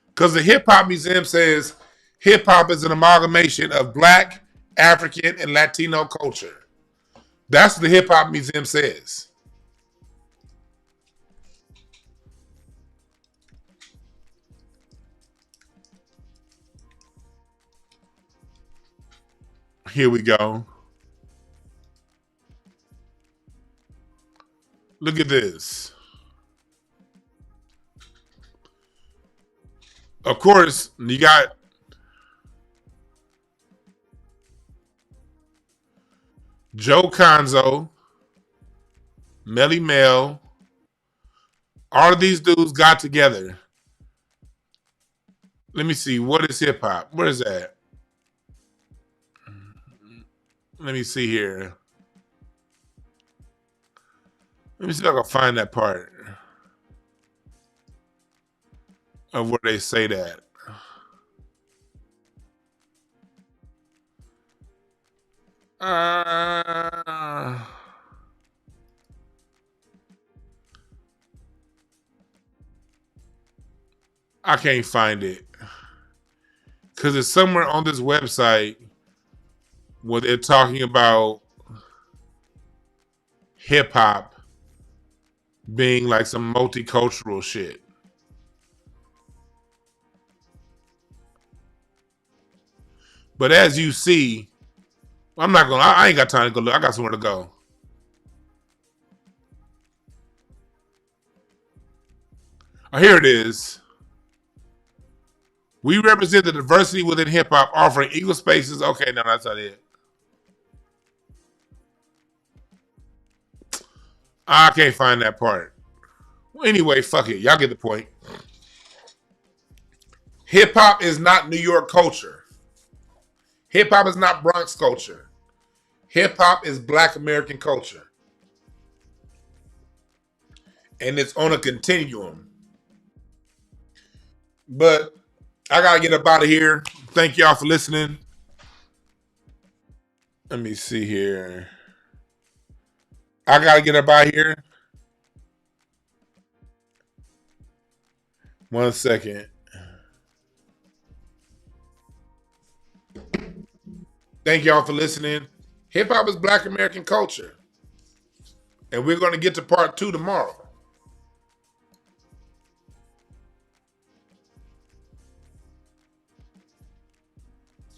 Because the Hip Hop Museum says hip hop is an amalgamation of Black, African, and Latino culture. That's what the Hip Hop Museum says. Here we go. Look at this. Of course, you got Joe Conzo, Melly Mel. All of these dudes got together. Let me see. What is hip hop? Where is that? Let me see here. Let me see if I can find that part of where they say that. I can't find it because it's somewhere on this website where they're talking about hip hop being like some multicultural shit. But as you see, I ain't got time to go look. I got somewhere to go. Oh, here it is. We represent the diversity within hip hop, offering equal spaces. Okay, no, that's not it. I can't find that part. Well, anyway, fuck it. Y'all get the point. Hip hop is not New York culture. Hip hop is not Bronx culture. Hip hop is Black American culture. and it's on a continuum. But I gotta get up out of here. Thank y'all for listening. Let me see here. I gotta get up out of here. 1 second. Thank y'all for listening. Hip hop is Black American culture. And we're going to get to part 2 tomorrow.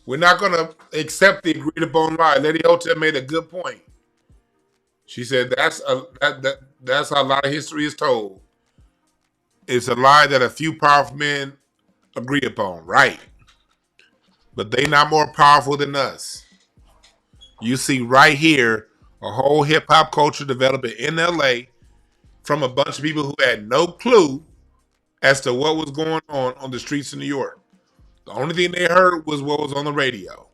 We're not going to accept the agreed upon lie. Lady Hotel made a good point. She said that's how a lot of history is told. It's a lie that a few powerful men agree upon, right? But they not more powerful than us. You see right here a whole hip hop culture developing in LA from a bunch of people who had no clue as to what was going on the streets of New York. The only thing they heard was what was on the radio.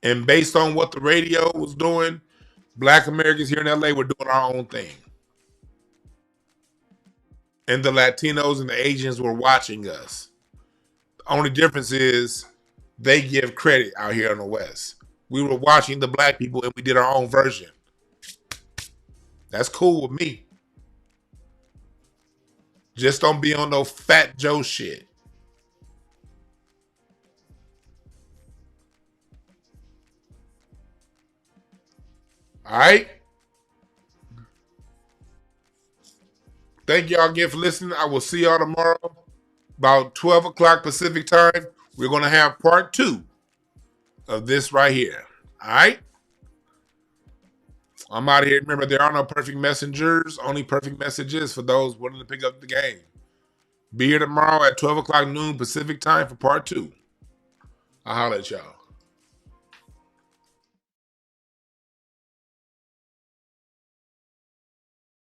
And based on what the radio was doing, Black Americans here in LA were doing our own thing. And the Latinos and the Asians were watching us. The only difference is they give credit out here in the West. We were watching the Black people and we did our own version. That's cool with me. Just don't be on no Fat Joe shit. All right? Thank y'all again for listening. I will see y'all tomorrow about 12 o'clock Pacific time. We're going to have part 2 of this right here. All right? I'm out of here. Remember, there are no perfect messengers, only perfect messages for those willing to pick up the game. Be here tomorrow at 12 o'clock noon Pacific time for part 2. I'll holler at y'all.